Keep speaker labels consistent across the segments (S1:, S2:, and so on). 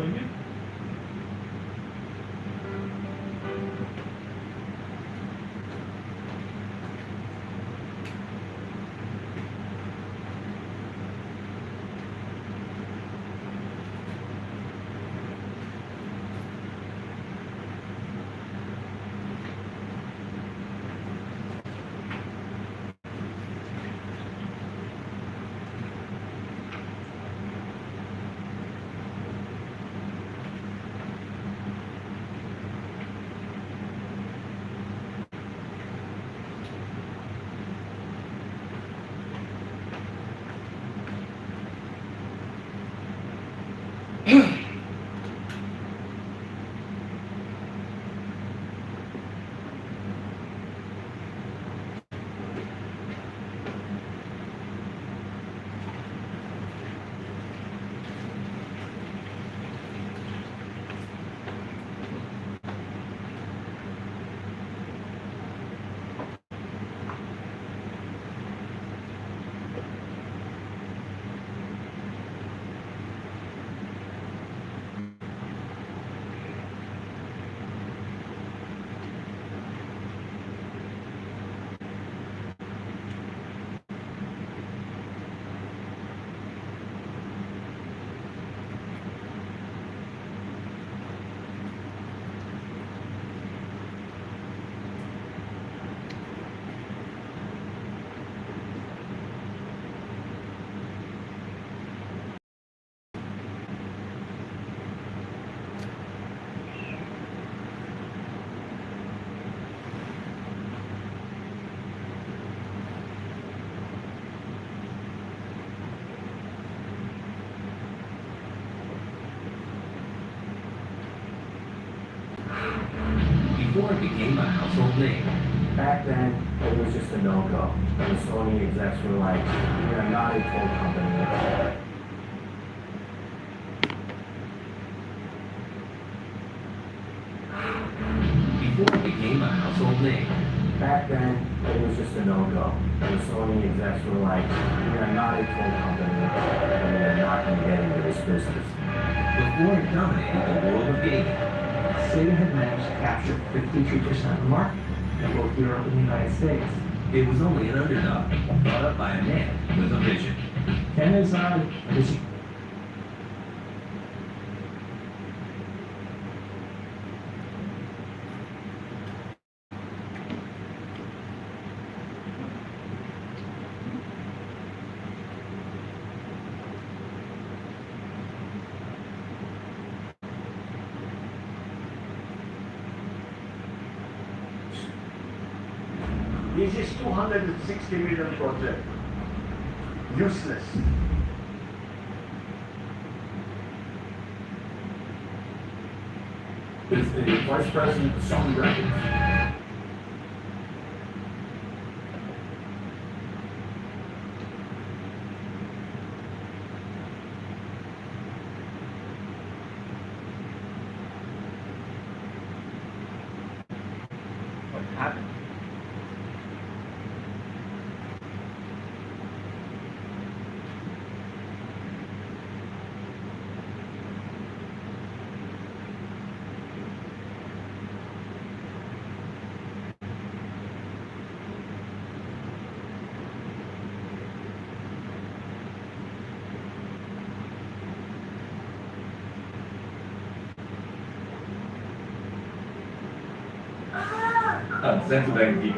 S1: appointment.
S2: Before it became a household name.
S3: Back then, it was just a no-go. And the Sony execs were like, we are not a toy company.
S2: Before it became a household name.
S3: Back then, it was just a no-go. And the Sony execs were like, we are not a toy company, and we are not going to get into this business.
S2: Before it dominated the world of gaming.
S4: Sega had managed to capture 52% of the market in both Europe and the United States.
S2: It was only an underdog, brought up by a man with a vision.
S4: Ken is
S5: This is 260 million project. Useless.
S3: Is the vice president of Sony Records.
S5: What happened?
S1: Senso denti.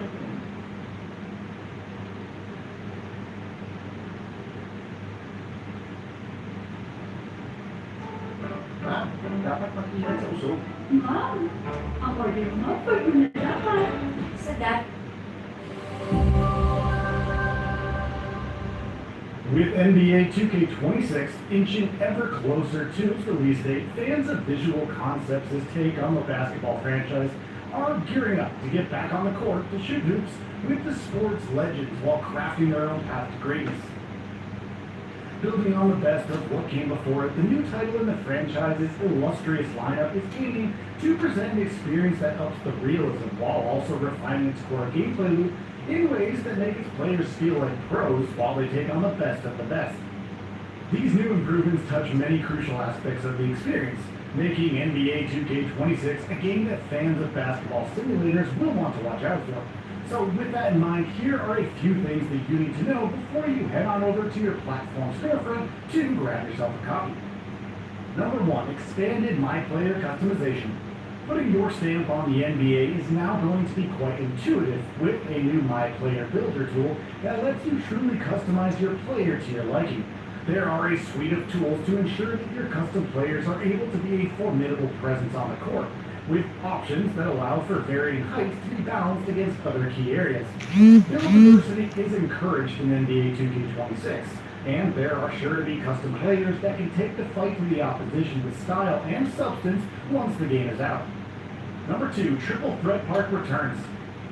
S3: Dapat mag-ingat sa usok.
S6: Ma'am, ang order mo for pinadapan. Sa dat.
S7: With NBA 2K26 inching ever closer to its release date, fans of Visual Concepts' take on the basketball franchise are gearing up to get back on the court to shoot hoops with the sport's legends while crafting their own path to greatness. Building on the best of what came before it, the new title in the franchise's illustrious lineup is aiming to present an experience that ups the realism while also refining its core gameplay loop in ways that make its players feel like pros while they take on the best of the best. These new improvements touch many crucial aspects of the experience, making NBA 2K26 a game that fans of basketball simulators will want to watch out for. So with that in mind, here are a few things that you need to know before you head on over to your platform storefront to grab yourself a copy. Number 1, expanded My Player customization. Putting your stamp on the NBA is now going to be quite intuitive with a new My Player Builder tool that lets you truly customize your player to your liking. There are a suite of tools to ensure that your custom players are able to be a formidable presence on the court, with options that allow for varying heights to be balanced against other key areas. Build diversity is encouraged in NBA 2K26, and there are sure to be custom players that can take the fight to the opposition with style and substance once the game is out. Number 2, Triple Threat Park returns.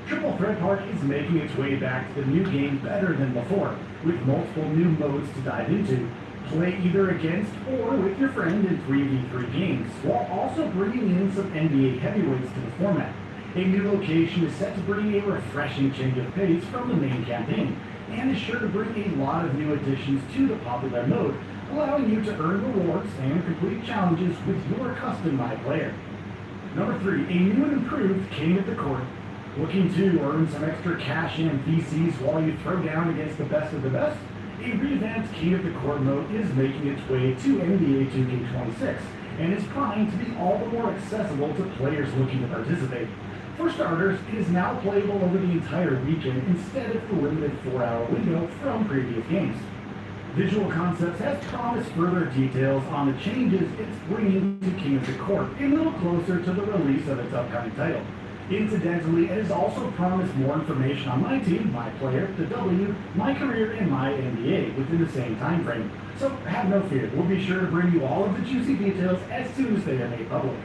S7: Triple Threat Park is making its way back to the new game better than before, with multiple new modes to dive into. Play either against or with your friend in 3v3 games, while also bringing in some NBA heavyweights to the format. A new location is set to bring a refreshing change of pace from the main campaign, and is sure to bring a lot of new additions to the popular mode, allowing you to earn rewards and complete challenges with your custom My Player. Number 3, a new and improved King of the Court. Looking to earn some extra cash and VCs while you throw down against the best of the best? A revamped King of the Court mode is making its way to NBA 2K26, and is primed to be all the more accessible to players looking to participate. For starters, it is now playable over the entire weekend instead of the limited 4-hour window from previous games. Visual Concepts has promised further details on the changes it's bringing to King of the Court a little closer to the release of its upcoming title. Incidentally, it has also promised more information on my team, my player, the W, my career, and my NBA within the same time frame. So have no fear, we'll be sure to bring you all of the juicy details as soon as they are made public.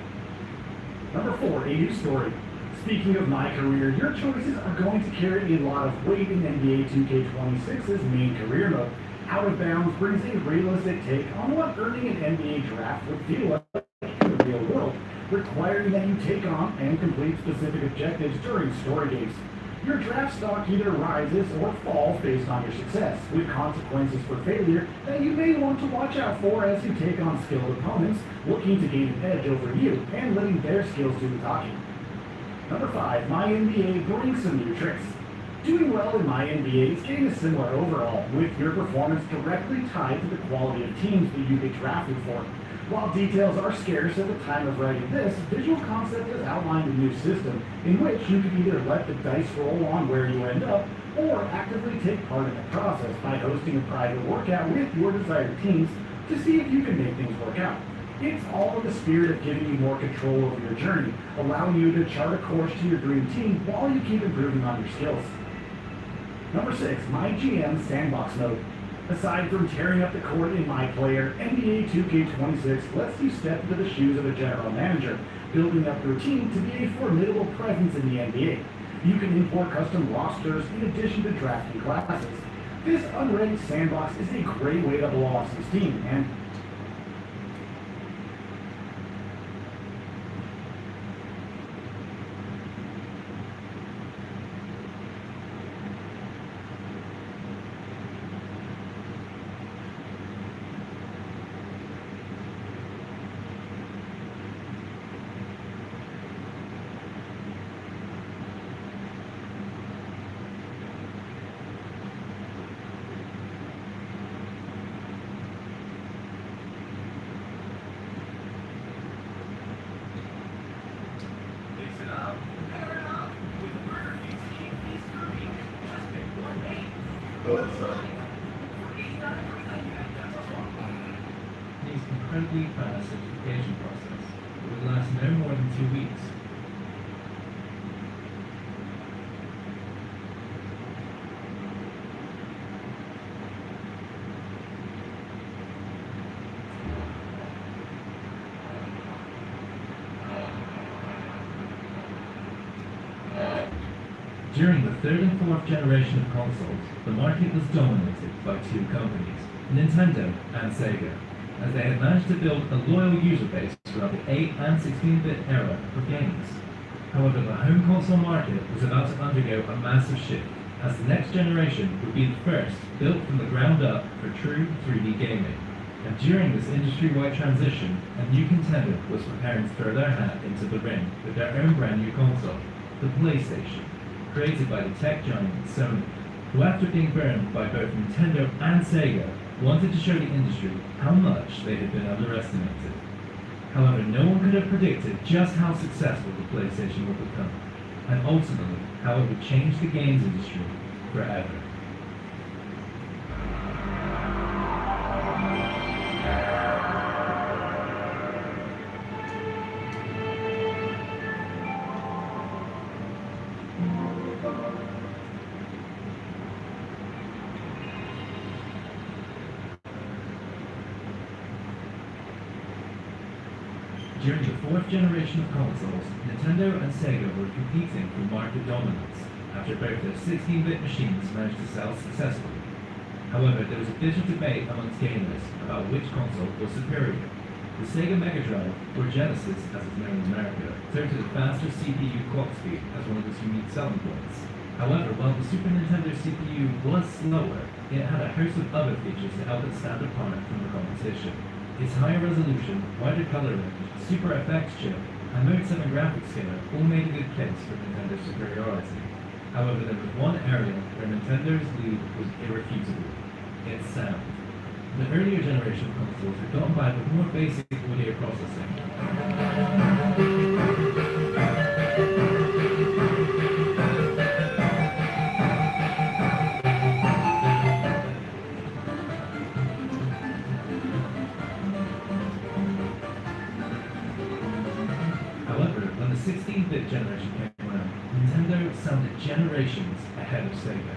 S7: Number 4, a new story. Speaking of my career, your choices are going to carry a lot of weight in NBA 2K26's main career mode. Out of Bounds brings a realistic take on what earning an NBA draft would feel like in the real world, requiring that you take on and complete specific objectives during story games. Your draft stock either rises or falls based on your success, with consequences for failure that you may want to watch out for as you take on skilled opponents looking to gain an edge over you and letting their skills do the talking. Number 5, My NBA brings some new tricks. Doing well in My NBA is getting a similar overall, with your performance directly tied to the quality of teams that you get drafted for. While details are scarce at the time of writing this, Visual Concept has outlined a new system in which you can either let the dice roll on where you end up, or actively take part in the process by hosting a private workout with your desired teams to see if you can make things work out. It's all in the spirit of giving you more control over your journey, allowing you to chart a course to your dream team while you keep improving on your skills. Number 6, My GM Sandbox Mode. Aside from tearing up the court in My Player, NBA 2K26 lets you step into the shoes of a general manager, building up your team to be a formidable presence in the NBA. You can import custom rosters in addition to drafting classes. This unranked sandbox is a great way to blow off some steam, and
S1: These incredibly fast certification process would last no more than 2 weeks. During the third and fourth generation of consoles, the market was dominated by 2 companies, Nintendo and Sega, as they had managed to build a loyal user base throughout the 8 and 16-bit era of games. However, the home console market was about to undergo a massive shift, as the next generation would be the first built from the ground up for true 3D gaming. And during this industry-wide transition, a new contender was preparing to throw their hat into the ring with their own brand new console, the PlayStation, created by the tech giant Sony, who after being burned by both Nintendo and Sega, wanted to show the industry how much they had been underestimated. However, no one could have predicted just how successful the PlayStation would become, and ultimately how it would change the games industry forever. During the fourth generation of consoles, Nintendo and Sega were competing for market dominance, after both their 16-bit machines managed to sell successfully. However, there was a bitter debate amongst gamers about which console was superior. The Sega Mega Drive, or Genesis as it's known in America, touted a faster CPU clock speed as one of its unique selling points. However, while the Super Nintendo CPU was slower, it had a host of other features to help it stand apart from the competition. Its higher resolution, wider color range, Super FX chip, and Mode 7 graphics scaler all made a good case for Nintendo's superiority. However, there was one area where Nintendo's lead was irrefutable: its sound. The earlier generation of consoles had gotten by with more basic audio processing. However, when the 16-bit generation came around, Nintendo sounded generations ahead of Sega.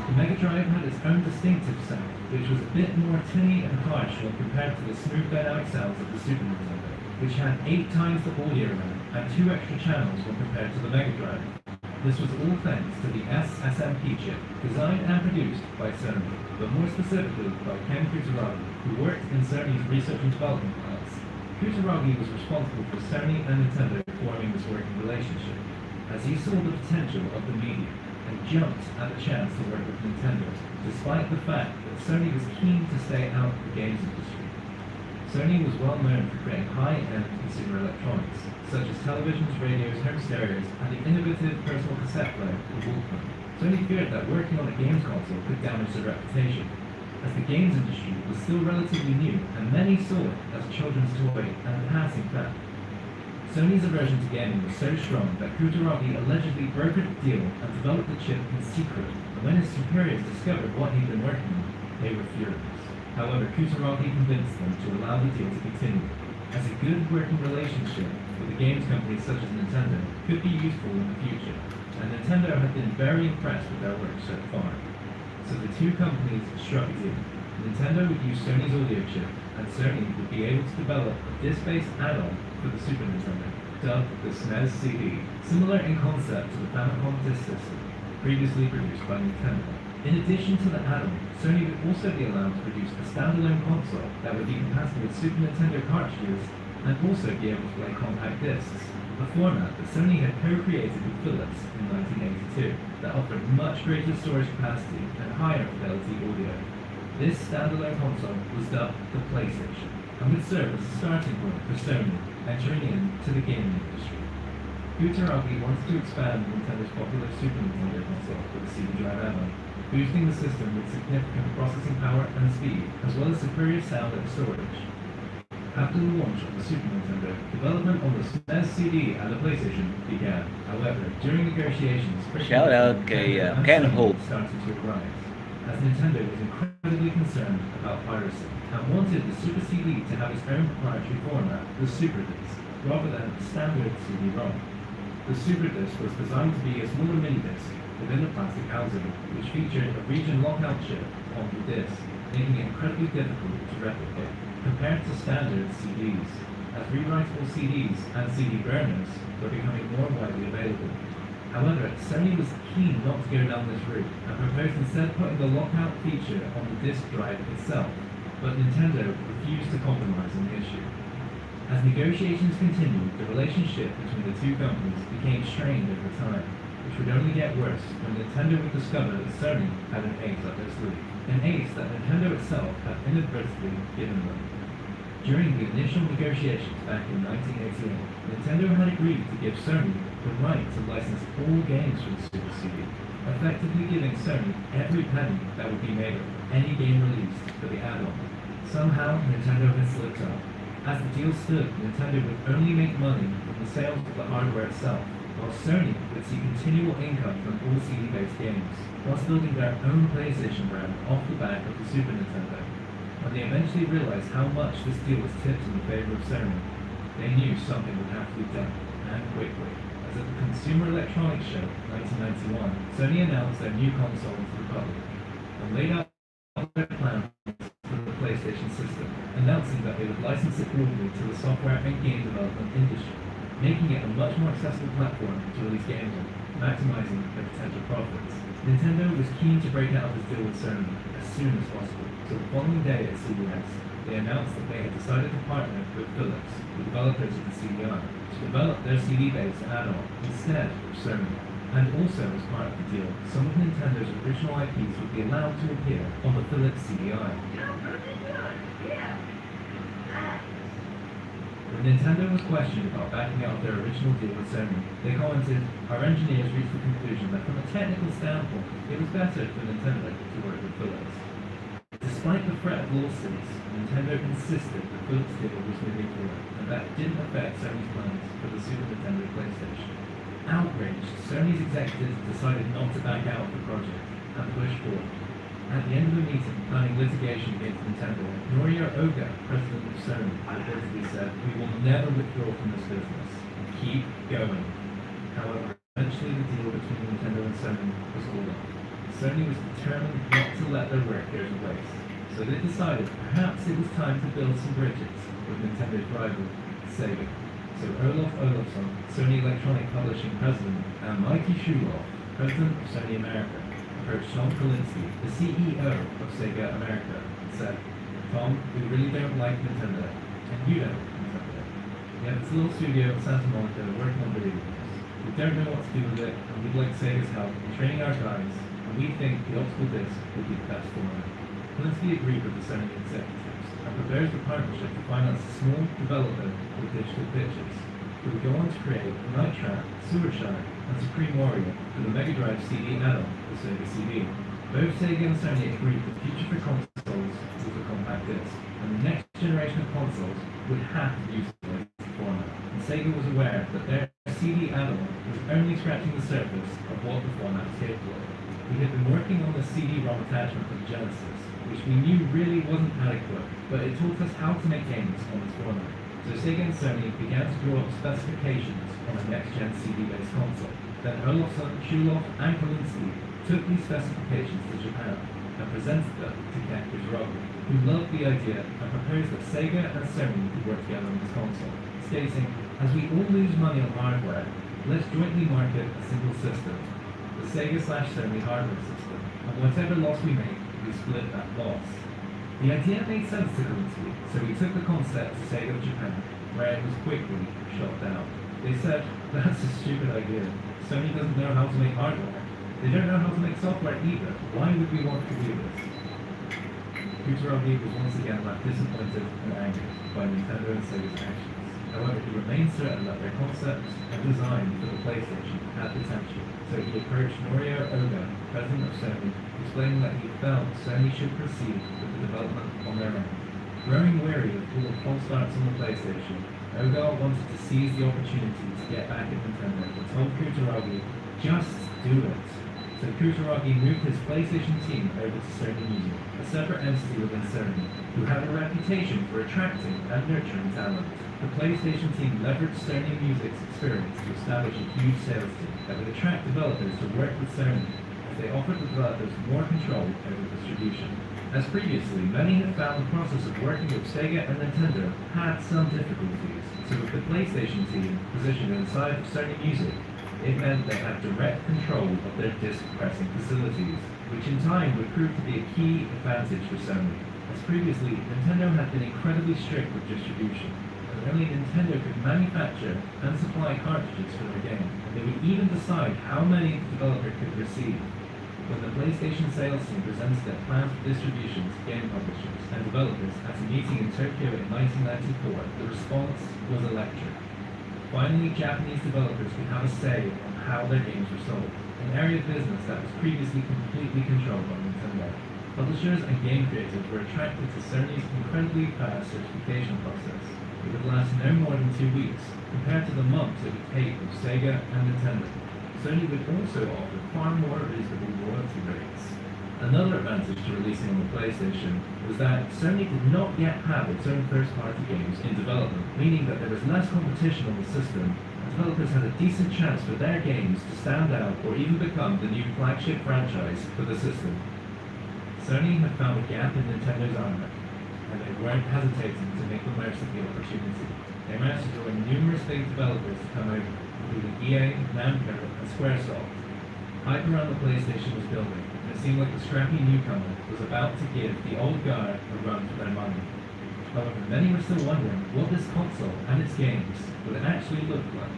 S1: The Mega Drive had its own distinctive sound, which was a bit more tinny and harsh when compared to the smooth dynamic sounds of the Super Nintendo, which had 8 times the audio RAM and 2 extra channels when compared to the Mega Drive. This was all thanks to the SSMP chip, designed and produced by Sony, but more specifically by Ken Kutaragi, who worked in Sony's research and development labs. Kutaragi was responsible for Sony and Nintendo forming this working relationship, as he saw the potential of the medium and jumped at the chance to work with Nintendo, despite the fact that Sony was keen to stay out of the games industry. Sony was well known for creating high-end consumer electronics, such as televisions, radios, home stereos, and the innovative personal cassette player, the Walkman. Sony feared that working on a games console could damage their reputation, as the games industry was still relatively new, and many saw it as a children's toy and a passing fad. Sony's aversion to gaming was so strong that Kutaragi allegedly brokered the deal and developed the chip in secret, and when his superiors discovered what he'd been working on, they were furious. However, Kutaragi convinced them to allow the deal to continue, as a good working relationship with the games companies such as Nintendo could be useful in the future, and Nintendo had been very impressed with their work so far. So the two companies struck a deal. Nintendo would use Sony's audio chip, and Sony would be able to develop a disc-based add-on for the Super Nintendo, dubbed the SNES CD, similar in concept to the Famicom Disk System, previously produced by Nintendo. In addition to the add-on, Sony would also be allowed to produce a standalone console that would be compatible with Super Nintendo cartridges and also be able to play compact discs, a format that Sony had co-created with Philips in 1982 that offered much greater storage capacity and higher fidelity audio. This standalone console was dubbed the PlayStation and would serve as a starting point for Sony entering into the gaming industry. Kutaragi wanted to expand Nintendo's popular Super Nintendo console with the CD drive add-on, boosting the system with significant processing power and speed, as well as superior sound and storage. After the launch of the Super Nintendo, development on the SNES CD and the PlayStation began. However, during negotiations,
S8: Shout out kay Ken Hope.
S1: started to arise, as Nintendo was incredibly concerned about piracy and wanted the Super CD to have its own proprietary format, the Super Disc, rather than the standard CD-ROM. The Super Disc was designed to be a smaller mini-disc within the plastic housing, which featured a region lockout chip on the disc, making it incredibly difficult to replicate compared to standard CDs, as rewritable CDs and CD burners were becoming more widely available. However, Sony was keen not to go down this route and proposed instead putting the lockout feature on the disk drive itself, but Nintendo refused to compromise on the issue. As negotiations continued, the relationship between the two companies became strained over time, which would only get worse when Nintendo would discover that Sony had an ace up their sleeve, an ace that Nintendo itself had inadvertently given them. During the initial negotiations back in 1988, Nintendo had agreed to give Sony the right to license all games for the Super CD, effectively giving Sony every penny that would be made of any game released for the add-on. Somehow, Nintendo had slipped up. As the deal stood, Nintendo would only make money from the sales of the hardware itself, while Sony would see continual income from all CD-based games, whilst building their own PlayStation brand off the back of the Super Nintendo. When they eventually realized how much this deal was tipped in favor of Sony, they knew something would have to be done, and quickly. As at the Consumer Electronics Show 1991, Sony announced their new console to the public, and laid out their plans for the PlayStation system, announcing that they would license it broadly to the software and game development industry, making it a much more accessible platform to release games on, maximizing their potential profits. Nintendo was keen to break out of this deal with Sony as soon as possible, so the following day at CES, they announced that they had decided to partner with Philips, the developers of the CDI, to develop their CD-based add-on instead of Sony. And also as part of the deal, some of Nintendo's original IPs would be allowed to appear on the Philips CDI. When Nintendo was questioned about backing out of their original deal with Sony, they commented, "Our engineers reached the conclusion that from a technical standpoint, it was better for Nintendo to work with Philips." Despite the threat of lawsuits, Nintendo insisted the Philips deal was moving forward, and that it didn't affect Sony's plans for the Super Nintendo PlayStation. Outraged, Sony's executives decided not to back out of the project and push forward. At the end of the meeting, planning litigation against Nintendo, Norio Oga, president of Sony, reportedly said, "We will never withdraw from this business. Keep going." However, eventually the deal between Nintendo and Sony was called off. Sony was determined not to let their work go to waste, so they decided perhaps it was time to build some bridges with Nintendo's rival, Sega. So Olaf Olafsson, Sony Electronic Publishing president, and Mikey Shuloff, president of Sony America, approached Tom Kalinske, the CEO of Sega America, and said, "Tom, we really don't like Nintendo, and you don't like Nintendo. We have this little studio in Santa Monica working on video games. We don't know what to do with it, and we'd like Sega's help in training our guys, and we think the optical disc would be the best format." Kalinske agreed with the Sony executives and proposed a partnership to finance a small developer with digital pictures, who would go on to create Night Trap, Sewer Shark, and Supreme Warrior for the Mega Drive CD add-on for Sega CD. Both Sega and Sony agreed the future for consoles was a compact disc, and the next generation of consoles would have to use the latest format. And Sega was aware that their CD add-on was only scratching the surface of what the format was capable of. We had been working on the CD-ROM attachment for the Genesis, which we knew really wasn't adequate, but it taught us how to make games on this format. So Sega and Sony began to draw up specifications on a next-gen CD-based console. Then Olofsson, Shuloff, and Kalinske took these specifications to Japan and presented them to Ken Kutaragi, who loved the idea and proposed that Sega and Sony could work together on this console, stating, "As we all lose money on hardware, let's jointly market a single system, the Sega/Sony hardware system, and whatever loss we make, we split that loss." The idea made sense to Kalinske, so we took the concept to Sega of Japan, where it was quickly shot down. They said, "That's a stupid idea. Sony doesn't know how to make hardware. They don't know how to make software either. Why would we want to do this?" Kutaragi was once again left disappointed and angry by Nintendo and Sega's actions. However, he remained certain that their concepts and design for the PlayStation had potential, so he approached Norio Oga, president of Sony, explaining that he felt Sony should proceed with the development on their own. Growing weary of all the false starts on the PlayStation, Oga wanted to seize the opportunity to get back at Nintendo and told Kutaragi, "Just do it." So Kutaragi moved his PlayStation team over to Sony Music, a separate entity within Sony, who had a reputation for attracting and nurturing talent. The PlayStation team leveraged Sony Music's experience to establish a huge sales team that would attract developers to work with Sony, as they offered the developers more control over distribution. As previously, many had found the process of working with Sega and Nintendo had some difficulties, so with the PlayStation team positioned inside of Sony Music, It meant they had direct control of their disc pressing facilities, which in time would prove to be a key advantage for Sony, as previously Nintendo had been incredibly strict with distribution, and only Nintendo could manufacture and supply cartridges for their game, and they would even decide how many the developer could receive. When the PlayStation sales team presented their plans for distribution to game publishers and developers at a meeting in Tokyo in 1994, the response was electric. Finally, Japanese developers could have a say on how their games were sold, an area of business that was previously completely controlled by Nintendo. Publishers and game creators were attracted to Sony's incredibly fast certification process. It would last no more than 2 weeks, compared to the months it would take with Sega and Nintendo. Sony would also offer far more reasonable royalty rates. Another advantage to releasing on the PlayStation was that Sony did not yet have its own first-party games in development, meaning that there was less competition on the system, and developers had a decent chance for their games to stand out or even become the new flagship franchise for the system. Sony had found a gap in Nintendo's armor, and they weren't hesitating to make the most of the opportunity. They managed to draw in numerous big developers to come over, including EA, Namco, and Squaresoft. Hype around the PlayStation was building, and it seemed like the scrappy newcomer was about to give the old guard a run for their money. However, many were still wondering what this console and its games would actually look like.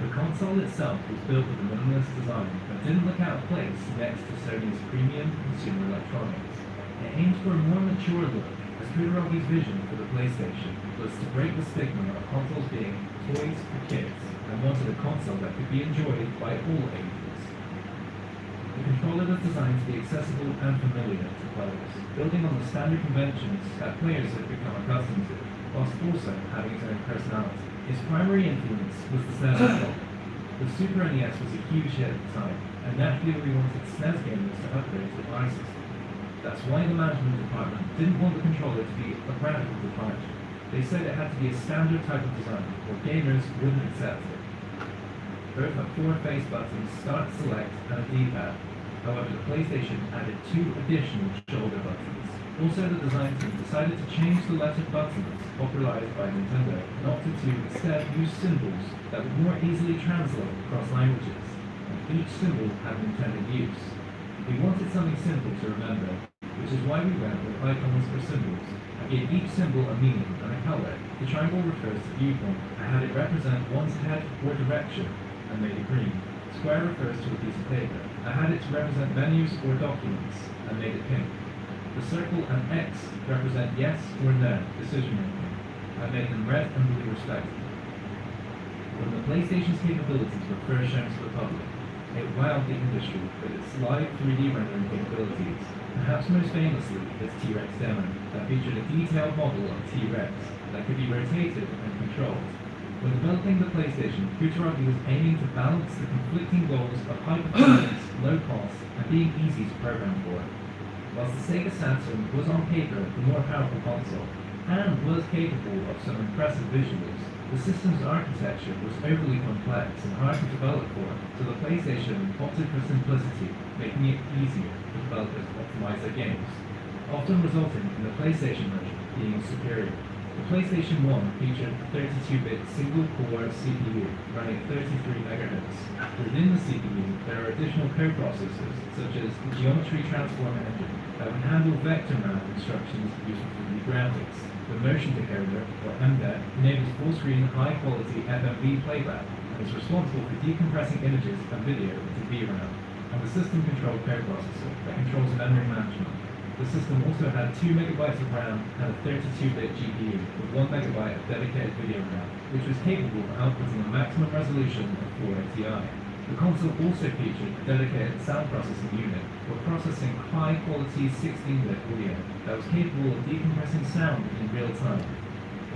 S1: The console itself was built with a minimalist design, but didn't look out of place next to Sony's premium consumer electronics. It aimed for a more mature look, as Kudaragi's vision for the PlayStation was to break the stigma of consoles being toys for kids, and wanted a console that could be enjoyed by all ages. The controller was designed to be accessible and familiar to players, building on the standard conventions that players had become accustomed to, whilst also having its own personality. Its primary influence was the SNES controller. The Super NES was a huge hit at the time, and naturally we wanted SNES gamers to upgrade to the Pi system. That's why the management department didn't want the controller to be a radical departure. They said it had to be a standard type of design, or gamers wouldn't accept it. Both have 4 face buttons, start, select, and a D-pad. However, the PlayStation added 2 additional shoulder buttons. Also, the design team decided to change the lettered buttons, popularized by Nintendo, and opted to instead use symbols that would more easily translate across languages, and each symbol had an intended use. We wanted something simple to remember, which is why we went with icons for symbols. I gave each symbol a meaning and a color. The triangle refers to viewpoint. I had it represent one's head or direction, and made it green. Square refers to a piece of paper. I had it to represent menus or documents, and made it pink. The circle and X represent yes or no decision making. I made them red and blue respectively. When the PlayStation's capabilities were first shown to the public, it wowed the industry with its live 3D rendering capabilities, perhaps most famously its T-Rex demo that featured a detailed model of T-Rex that could be rotated and controlled. When developing the PlayStation, Kutaragi was aiming to balance the conflicting goals of high performance, low cost, and being easy to program for. Whilst the Sega Saturn was on paper the more powerful console, and was capable of some impressive visuals, the system's architecture was overly complex and hard to develop for, so the PlayStation opted for simplicity, making it easier for developers to optimize their games, often resulting in the PlayStation version being superior. The PlayStation 1 featured a 32-bit single-core CPU running at 33 MHz. Within the CPU, there are additional coprocessors, such as the Geometry Transformer engine, that would handle vector math instructions used for 3D graphics. The motion decoder, or MDEC, enables full-screen, high-quality FMV playback, and is responsible for decompressing images and video into VRAM, and the system-controlled coprocessor that controls memory management. The system also had 2 MB of RAM and a 32-bit GPU with 1 MB of dedicated video RAM, which was capable of outputting a maximum resolution of 480 Ti. The console also featured a dedicated sound processing unit for processing high-quality 16-bit audio that was capable of decompressing sound in real time.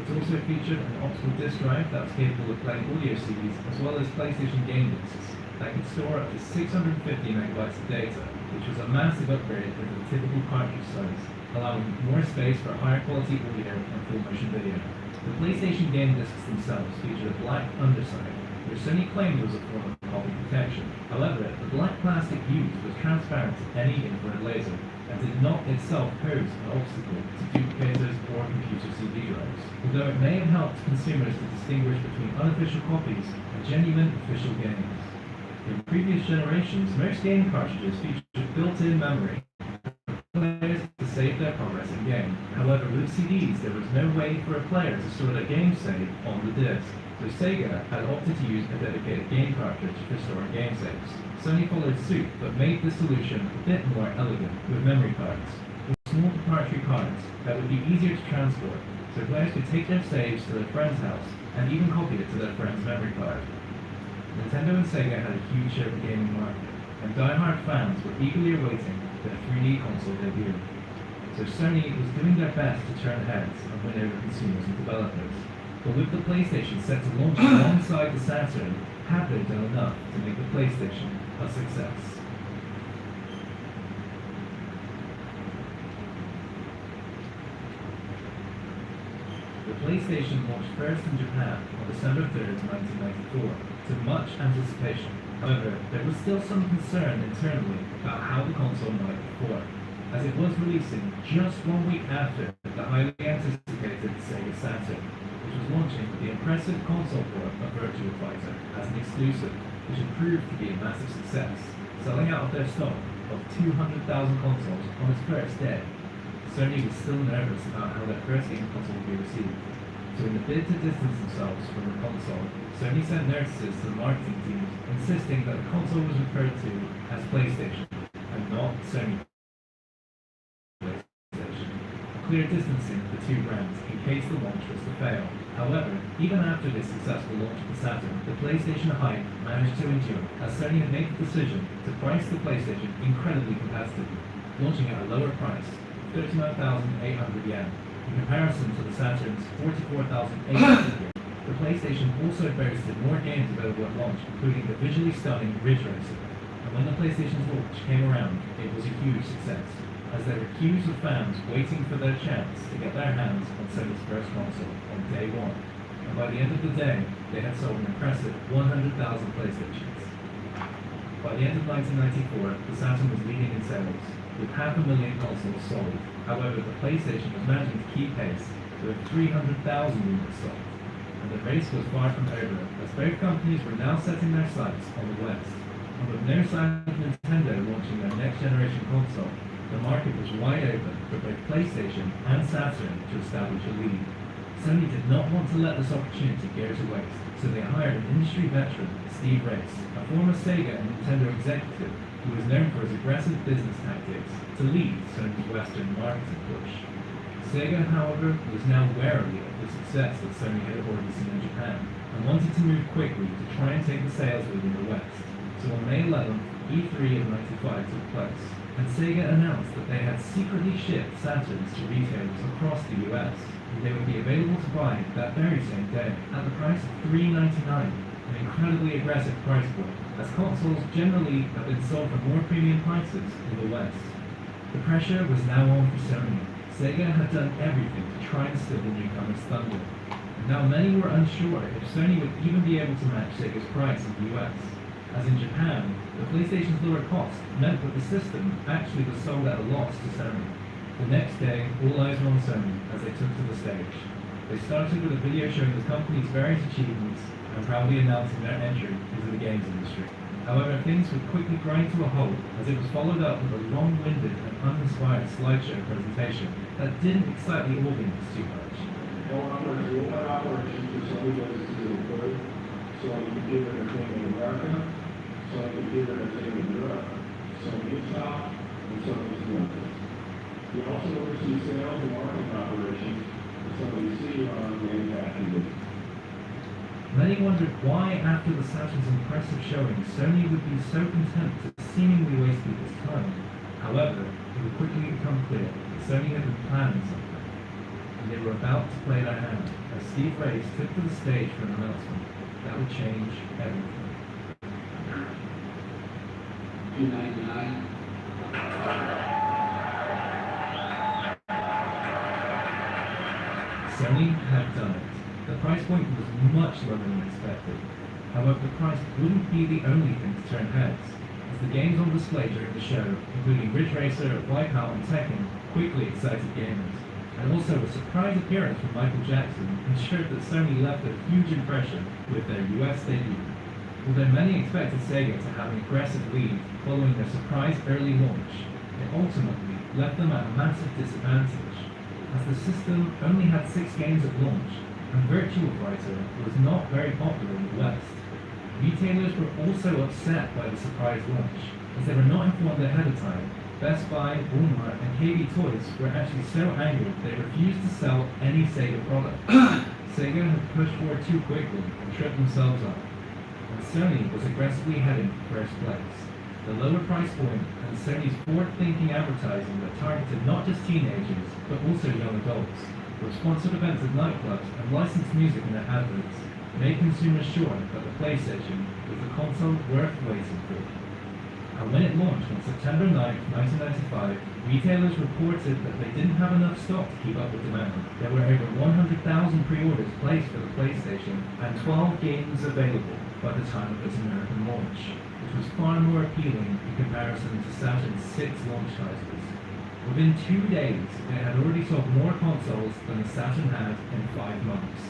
S1: It also featured an optical disk drive that was capable of playing audio CDs as well as PlayStation game discs that could store up to 650 MB of data, which was a massive upgrade over the typical cartridge size, allowing more space for higher quality audio and full motion video. The PlayStation game discs themselves featured a black underside, which Sony claimed was a form of copy protection. However, the black plastic used was transparent to any infrared laser and did not itself pose an obstacle to duplicators or computer CD drives, although it may have helped consumers to distinguish between unofficial copies and genuine official games. In previous generations, most game cartridges featured built-in memory for players to save their progress in game. However, with CDs, there was no way for a player to store their game save on the disc, so Sega had opted to use a dedicated game cartridge for storing game saves. Sony followed suit, but made this solution a bit more elegant with memory cards, with small proprietary cards that would be easier to transport, so players could take their saves to their friend's house and even copy it to their friend's memory card. Nintendo and Sega had a huge share of the gaming market, and die-hard fans were eagerly awaiting their 3D console debut. So Sony was doing their best to turn heads and win over consumers and developers. But with the PlayStation set to launch alongside the Saturn, have they done enough to make the PlayStation a success? The PlayStation launched first in Japan on December 3rd, 1994, to much anticipation. However, there was still some concern internally about how the console might perform, as it was releasing just 1 week after the highly anticipated Sega Saturn, which was launching with the impressive console port of Virtua Fighter as an exclusive, which had proved to be a massive success, selling out of their stock of 200,000 consoles on its first day. Sony was still nervous about how their first game console would be received, so in the bid to distance themselves from the console, Sony sent notices to the marketing teams insisting that the console was referred to as PlayStation and not Sony PlayStation, clear distancing the two brands in case the launch was to fail. However, even after this successful launch of the Saturn, the PlayStation hype managed to endure, as Sony had made the decision to price the PlayStation incredibly competitively, launching at a lower price, 39,800 yen, in comparison to the Saturn's 44,800 yen. The PlayStation also boasted more games available at launch, including the visually stunning Ridge Racer, and when the PlayStation's launch came around, it was a huge success, as there were queues of fans waiting for their chance to get their hands on Sony's first console on day one, and by the end of the day, they had sold an impressive 100,000 PlayStations. By the end of 1994, the Saturn was leading in sales, with 500,000 consoles sold. However, the PlayStation was managing to keep pace with 300,000 units sold, and the race was far from over, as both companies were now setting their sights on the West. And with no sign of Nintendo launching their next generation console, the market was wide open for both PlayStation and Saturn to establish a lead. Sony did not want to let this opportunity go to waste, so they hired an industry veteran, Steve Race, a former Sega and Nintendo executive who was known for his aggressive business tactics, to lead Sony's Western marketing push. Sega, however, was now wary of the success that Sony had already seen in Japan, and wanted to move quickly to try and take the sales lead in the West. So on May 11th, E3 of '95 took place, and Sega announced that they had secretly shipped Saturns to retailers across the US, and they would be available to buy that very same day, at the price of $399, an incredibly aggressive price point, as consoles generally have been sold for more premium prices in the West. The pressure was now on for Sony. Sega had done everything to try and steal the newcomer's thunder. And now many were unsure if Sony would even be able to match Sega's price in the US, as in Japan, the PlayStation's lower cost meant that the system actually was sold at a loss to Sony. The next day, all eyes were on Sony as they took to the stage. They started with a video showing the company's various achievements and proudly announcing their entry into the games industry. However, things would quickly grind to a halt as it was followed up with a long-winded and uninspired slideshow presentation that didn't excite the audience too much.
S9: He also oversees sales and marketing operations for Sony's CD-ROM manufacturing business.
S1: Many wondered why, after the Saturn's impressive showing, Sony would be so content to seemingly waste people's time. However, it would quickly become clear that Sony had been planning something, and they were about to play their hand as Steve Race took to the stage for an announcement that would change everything.
S9: $299.
S1: Sony had done it. The price point was much lower than expected. However, the price wouldn't be the only thing to turn heads, as the games on display during the show, including Ridge Racer, Wipeout, and Tekken, quickly excited gamers. And also a surprise appearance from Michael Jackson ensured that Sony left a huge impression with their US debut. Although many expected Sega to have an aggressive lead following their surprise early launch, it ultimately left them at a massive disadvantage, as the system only had 6 games at launch, and Virtual Fighter was not very popular in the West. Retailers were also upset by the surprise launch, as they were not informed ahead of time. Best Buy, Walmart, and KB Toys were actually so angry they refused to sell any Sega product. Sega had pushed forward too quickly and tripped themselves up, and Sony was aggressively heading for first place. The lower price point and Sony's forward-thinking advertising that targeted not just teenagers, but also young adults, with sponsored events at nightclubs and licensed music in their adverts, made consumers sure that the PlayStation was the console worth waiting for. And when it launched on September 9, 1995, retailers reported that they didn't have enough stock to keep up with demand. There were over 100,000 pre-orders placed for the PlayStation and 12 games available by the time of its American launch, which was far more appealing in comparison to Saturn's 6 launch titles. Within 2 days, it had already sold more consoles than the Saturn had in 5 months.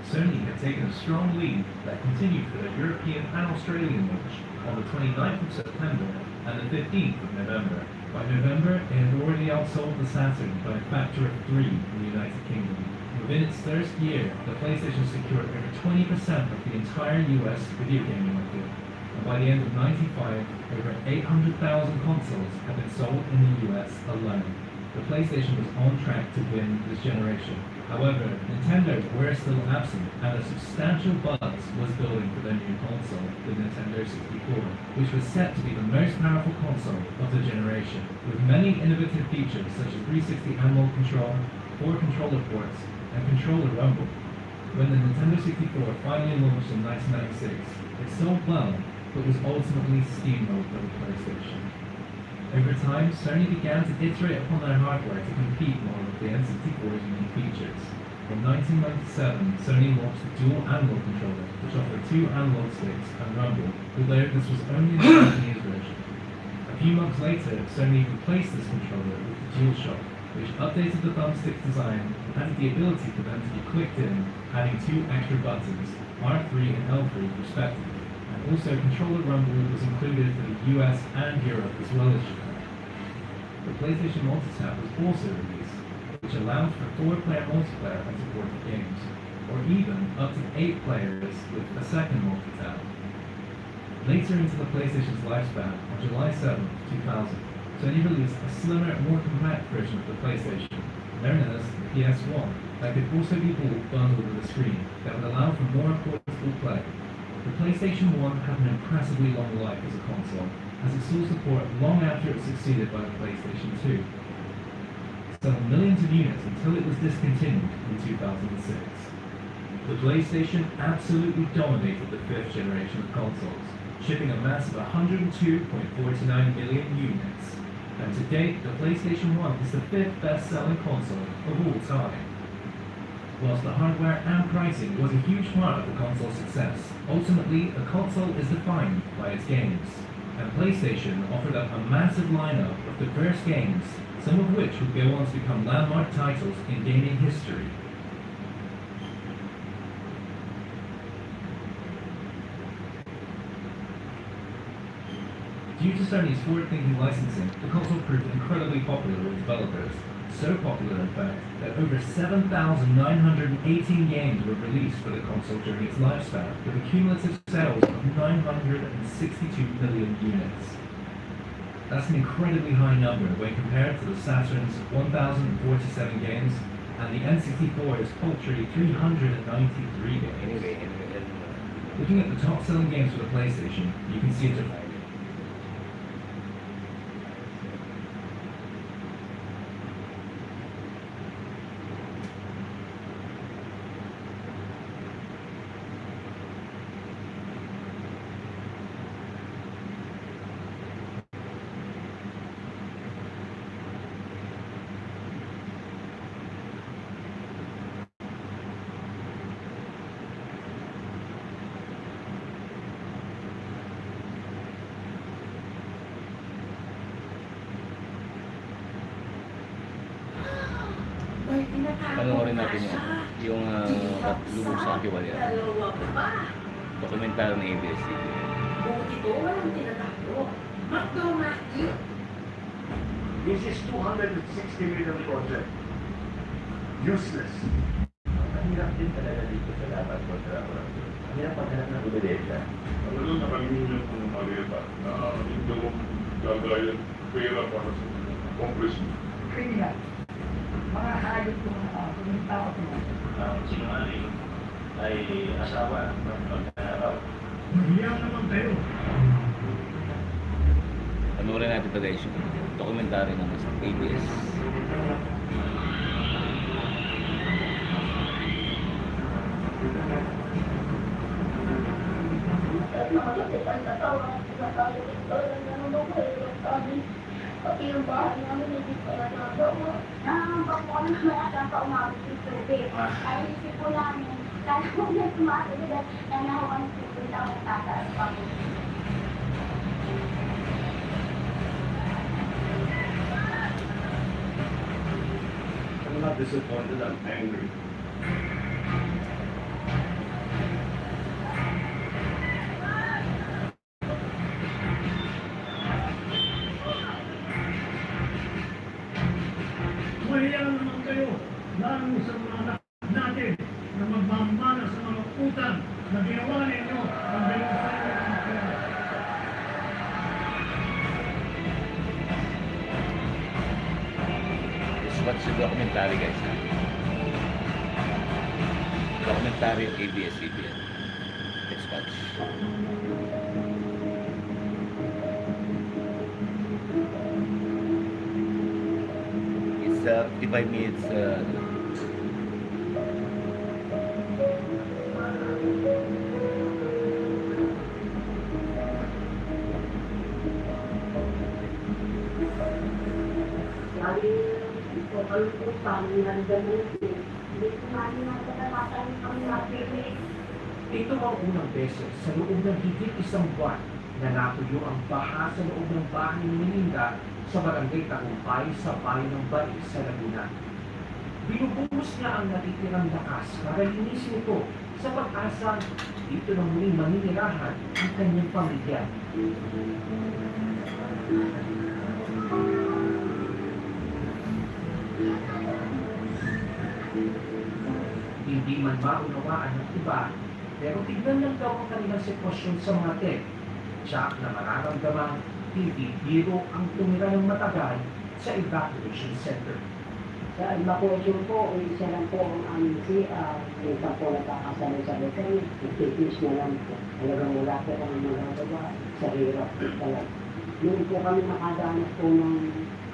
S1: Sony had taken a strong lead that continued for the European and Australian launch on the 29th of September and the 15th of November. By November, it had already outsold the Saturn by a factor of 3 in the United Kingdom. Within its first year, the PlayStation secured over 20% of the entire US video gaming market, and by the end of '95, over 800,000 consoles had been sold in the US alone. The PlayStation was on track to win this generation. However, Nintendo were still absent, and a substantial buzz was building for their new console, the Nintendo 64, which was set to be the most powerful console of the generation, with many innovative features such as 360 analog control, 4 controller ports, and controller rumble. When the Nintendo 64 finally launched in 1996, it sold well, but was ultimately steamrolled by the PlayStation. Over time, Sony began to iterate upon their hardware to compete more with the N64's unique features. In 1997, Sony launched the dual analog controller, which offered 2 analog sticks and rumble, although this was only the Japanese version. A few months later, Sony replaced this controller with the DualShock, which updated the thumbstick design and had the ability for them to be clicked in, adding 2 extra buttons, R3 and L3 respectively. Also, controller rumble was included for the US and Europe as well as Japan. The PlayStation Multitap was also released, which allowed for 4-player multiplayer and supported games, or even up to 8 players with a second multitap. Later into the PlayStation's lifespan, on July 7, 2000, Sony released a slimmer and more compact version of the PlayStation, known as the PS1, that could also be bought bundled with a screen that would allow for more portable play. The PlayStation 1 had an impressively long life as a console, as it saw support long after it was succeeded by the PlayStation 2, selling millions of units until it was discontinued in 2006. The PlayStation absolutely dominated the 5th generation of consoles, shipping a massive 102.49 million units, and to date, the PlayStation 1 is the 5th best-selling console of all time. Whilst the hardware and pricing was a huge part of the console's success, ultimately a console is defined by its games, and PlayStation offered up a massive lineup of diverse games, some of which would go on to become landmark titles in gaming history. Due to Sony's forward-thinking licensing, the console proved incredibly popular with developers. So popular, in fact, that over 7,918 games were released for the console during its lifespan, with a cumulative sales of 962 million units. That's an incredibly high number when compared to the Saturn's 1,047 games and the N64's paltry 393 games. Looking at the top-selling games for the PlayStation, you can see a difference.
S8: Panoorin natin yung lubog sa Kiwalya.
S6: Dalawa pa.
S8: Dokumentaryo ng ABS-CBN.
S6: Buti ko, walang tinatago. Matthew.
S5: This is 260 million project. Useless.
S3: Ang hirap din talaga dito sa dapat kontrapro. Ang hirap maghanap ng ebidensya.
S9: Ano nakalimutan ko ng maleta na hindi mo gagayan pera para sa congressman.
S4: Criminal. Mga hayop ko mga tao, yung tao ko na.
S3: Ang sinungaling ay asawa ng pagkaraw.
S7: Mahiyak naman kayo.
S8: Panoorin natin ito guys, yung dokumentaryo ng ABS.
S6: Pati yung bahay namin, hindi pa nagagawa. Nakakambak po kami na umabot yung tubig. Ay, isip po namin, kaya po na tumasin na nahuwan po yung taong tataas pa po.
S9: I'm not disappointed, I'm angry.
S7: Mahiya naman kayo. Lalo sa mga anak natin na magmamana sa mga utang na ginawa ninyo ang binusayo ng pera.
S8: Let's watch the documentary guys. Documentary of ABS-CBN. Let's watch. It's 55 minutes.
S6: Sabi, ito kayo po paano nandang hindi ko namin nagkakatasan ang napili.
S4: Ito ang unang beses sa loob ng higit isang buwan na natuyo ang baha sa loob ng bahay ni Melinda sa barangay Tagumpay sa bayan ng Bari sa Laguna. Binubuhos niya ang natitirang lakas para linisin ito sa pag-asang dito na muling maninirahan ang kanyang pamilya. Hindi man maunawaan ng iba, pero tignan lang daw ang kanilang sitwasyon sa mga tent. Siya na mararamdaman, hindi biro ang tumira ng matagal sa evacuation center.
S10: Sa evacuation po, isa lang po ang aming CR. Minsan po nagkakasalo sa hotel, nagtitiis na lang po. Talagang wala po kami magagawa sa hirap talaga. Noon po kami nakadanas po ng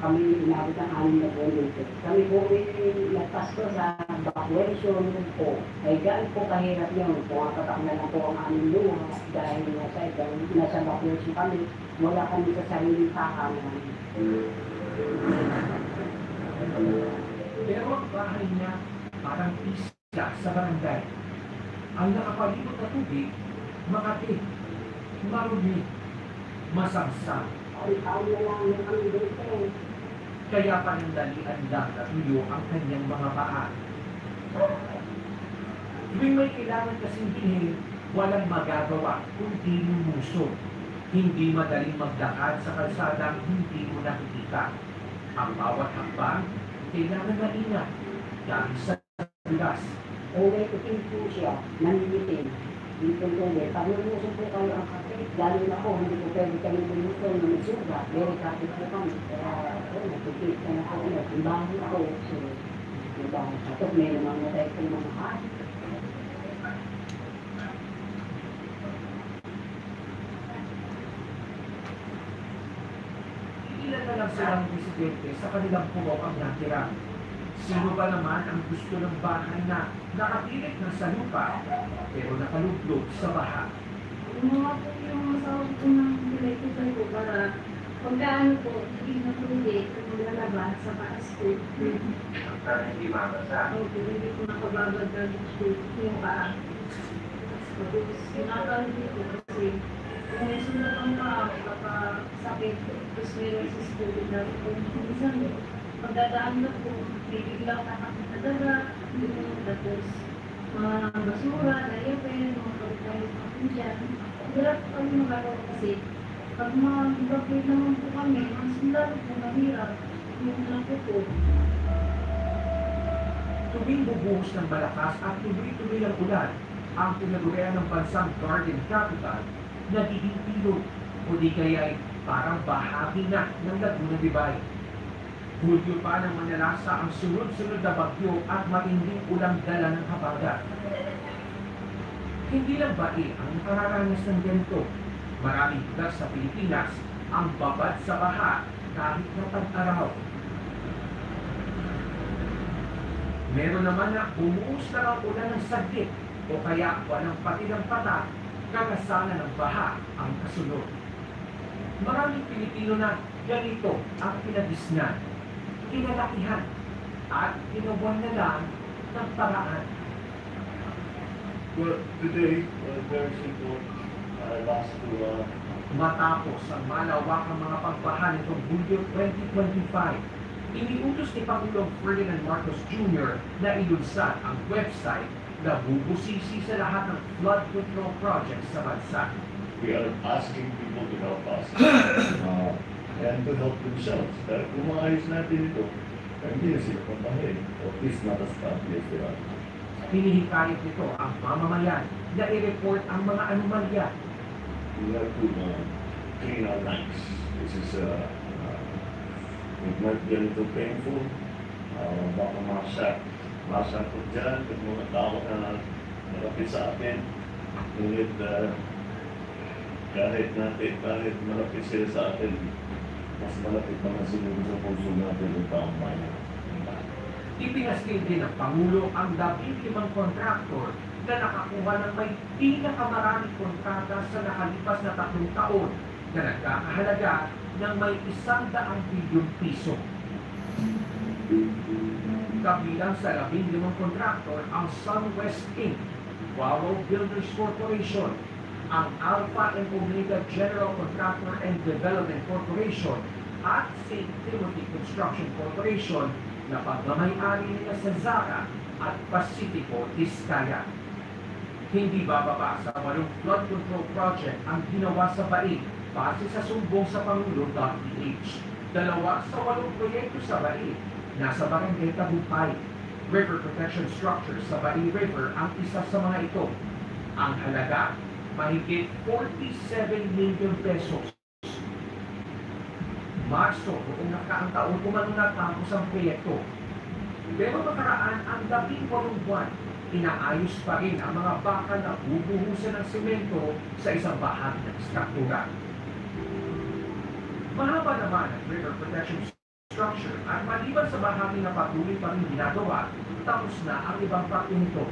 S10: kami inabot ang 6 na buwan dito. Kami po nagpasko sa evacuation po. Ay gaan po kahirap yun. Pumapatak na lang po ang aming luha dahil nasa evacuation kami. Wala kami sa sariling kakanan.
S4: Pero ang bahay niya parang isla sa barangay. Ang nakapalibot na tubig, makati, marumi, masamsam.
S10: Taon na lang yung kami dito.
S4: Kaya panandalian lang natuyo ang kanyang mga paa. Tuwing may kailangan kasing bilhin, walang magagawa kundi lumusog. Hindi madaling magdakad sa kalsadang hindi mo nakikita. Ang bawat hakbang, kailangan maingat dahil sa bigas.
S10: Kung may kuting po siya, nanilitin. Dito po ulit. Pag lumusog po kayo ang kapit, lalo na po, hindi po pwede kayo lumusog na magsuga. Very kapit po kami. Kaya, nagtipit ka na po ulit. Imbahin ako. So, imbahin. At may namang natay ko mga kahit.
S4: Ilan na lang silang residente sa kanilang pumaw ang natira. Sino ba naman ang gusto ng bahay na nakapilit na sa lupa pero nakalublog sa baha?
S6: Mga po yung masawag ko ng bilay ko tayo para pagkaan po, hindi na po hindi kung lalabas sa taas po.
S3: Para hindi mabasa.
S6: Hindi ko nakababad na yung paa. Tapos, sinakali ko kasi kung may sunod ang paa, kapag sakit, tapos may resist po na kung minsan
S11: pagdadaan na po, bibiglang nakakit na daga, tapos mga basura, layapin, mga pagkalit natin dyan. Hirap kami magagawa kasi pag mag-evacuate naman po kami, mas lalo po mahirap. Yung lang po.
S4: Tuwing bubuhos ng malakas at tuloy-tuloy ang ulan, ang tinagurian ng bansang garden capital nagiging ilog o di kaya'y parang bahagi na ng Laguna de Bay. Hulyo pa ng manalasa ang sunod-sunod na bagyo at matinding ulang dala ng habagat. Hindi lang bae ang nakararanas ng ganito. Maraming lugar sa Pilipinas ang babad sa baha kahit na tag-araw. Meron naman na umuus na ang ulan ng saglit o kaya walang pati ng pata, kakasalan ng baha ang kasunod. Maraming Pilipino na ganito ang pinadisnan, kinalakihan, at ginawan na lang ng paraan.
S5: Well, today was very simple. Last to
S4: Matapos ang malawakang mga pagbaha nitong Hulyo 2025, iniutos ni Pangulong Ferdinand Marcos Jr. na ilunsad ang website na bubusisi sa lahat ng flood control projects sa bansa.
S5: we are asking people to help us and to help themselves. Dahil kung maayos natin ito, hindi na sila pampahin. At least not as badly as they are.
S4: Hinihikayat nito ang mamamayan na i-report ang mga anomalya.
S5: We have to clean our ranks. This is not ganito painful. Baka masakot dyan at mga tao na malapit sa atin. Ngunit kahit malapit sila sa atin, mas malapit naman siguro sa puso natin ang taong bayan.
S4: Ipinaskin din ng Pangulo ang 15 kontraktor na nakakuha ng may pinakamaraming kontrata sa nakalipas na 3 taon na nagkakahalaga ng may 100 bilyong piso. Kabilang sa 15 kontraktor ang SunWest Inc., Wow Builders Corporation, ang Alpha and Omega General Contractor and Development Corporation at St. Timothy Construction Corporation na pagmamayari nila sa Zara at Pacifico Vizcaya. Hindi bababa sa 8 flood control project ang ginawa sa Baig base sa sumbong sa Pangulo.ph. 2 sa 8 proyekto sa Baig nasa Barangay Tagumpay. River protection structure sa Baig River ang isa sa mga ito. Ang halaga, mahigit 47 million pesos. Marso, noong nakaraang taon, kumano natapos ang proyekto. Pero makaraan ang 18 buwan, inaayos pa rin ang mga bakal na bubuhusan ng semento sa isang bahagi ng struktura. Mahaba naman ang river protection structure at maliban sa bahagi na patuloy pa rin ginagawa, tapos na ang ibang parte nito.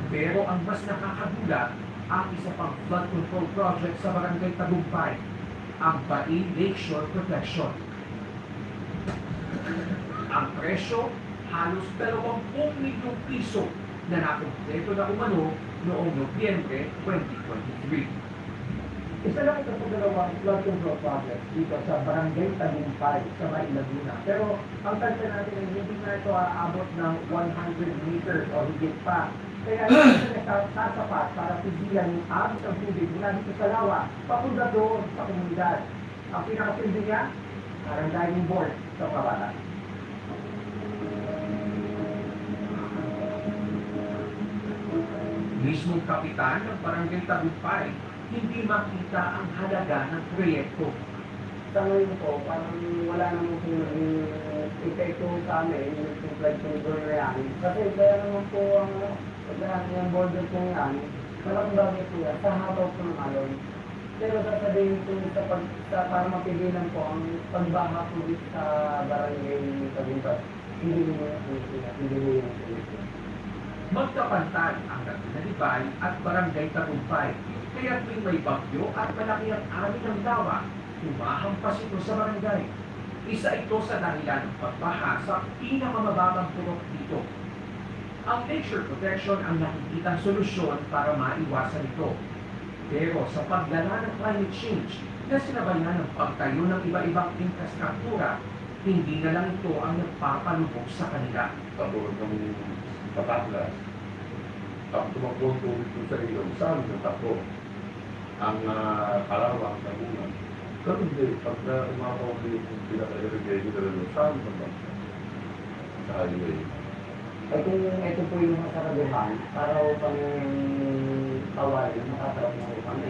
S4: Pero ang mas nakakagulat, ang isa pang flood control project sa Barangay Tagumpay, ang Bain Lakeshore Protection. Ang presyo, halos 20 milyong piso na nakumpleto na umano noong Nobyembre 2023. Isa lang ito sa 2 flood control projects dito sa Barangay Tagumpay sa May Laguna. Pero ang tansa natin ay hindi na ito aabot ng 100 meters o higit pa. Kaya ito na sasapat para pigilan yung abot ng tubig mula dito sa lawa papunta doon sa komunidad. Ang pinakasindi niya, parang diving board sa mga bata. Mismong kapitan ng Barangay Tagumpay, hindi makita ang halaga ng proyekto.
S10: Sa ngayon po, parang wala namang po naging epekto sa amin yung flood control na yan. Kasi kaya naman po ang yung border po yan, malaking bagay po yan, sa habaw po ng alon. Pero sasabihin po para mapigilan po ang pagbaha po dito sa barangay Tagumpay, hindi mo yung solution.
S4: Magkapantay ang Laguna de Bay at Barangay Tagumpay. Kaya tuwing may bagyo at malaki ang amin ng lawa, humahampas ito sa barangay. Isa ito sa dahilan ng pagbaha sa pinakamababang purok dito. Ang lakeshore protection ang nakikitang solusyon para maiwasan ito. Pero sa paglala ng climate change, na sinabayan ng pagtayo ng iba-ibang infrastruktura, hindi na lang ito ang nagpapalubog sa kanila.
S5: Katulad ng Batangas, ang tumakbo ang tubig ko sa ilong, saan ng takbo? Ang kalawang na bunga. Pero hindi, pagka umapaw yung pinaka-irrigation na rin, saan ng bansa? Sa highway.
S10: Ay kung ito po yung masaraduhan, para upang kawali, makatawag na upang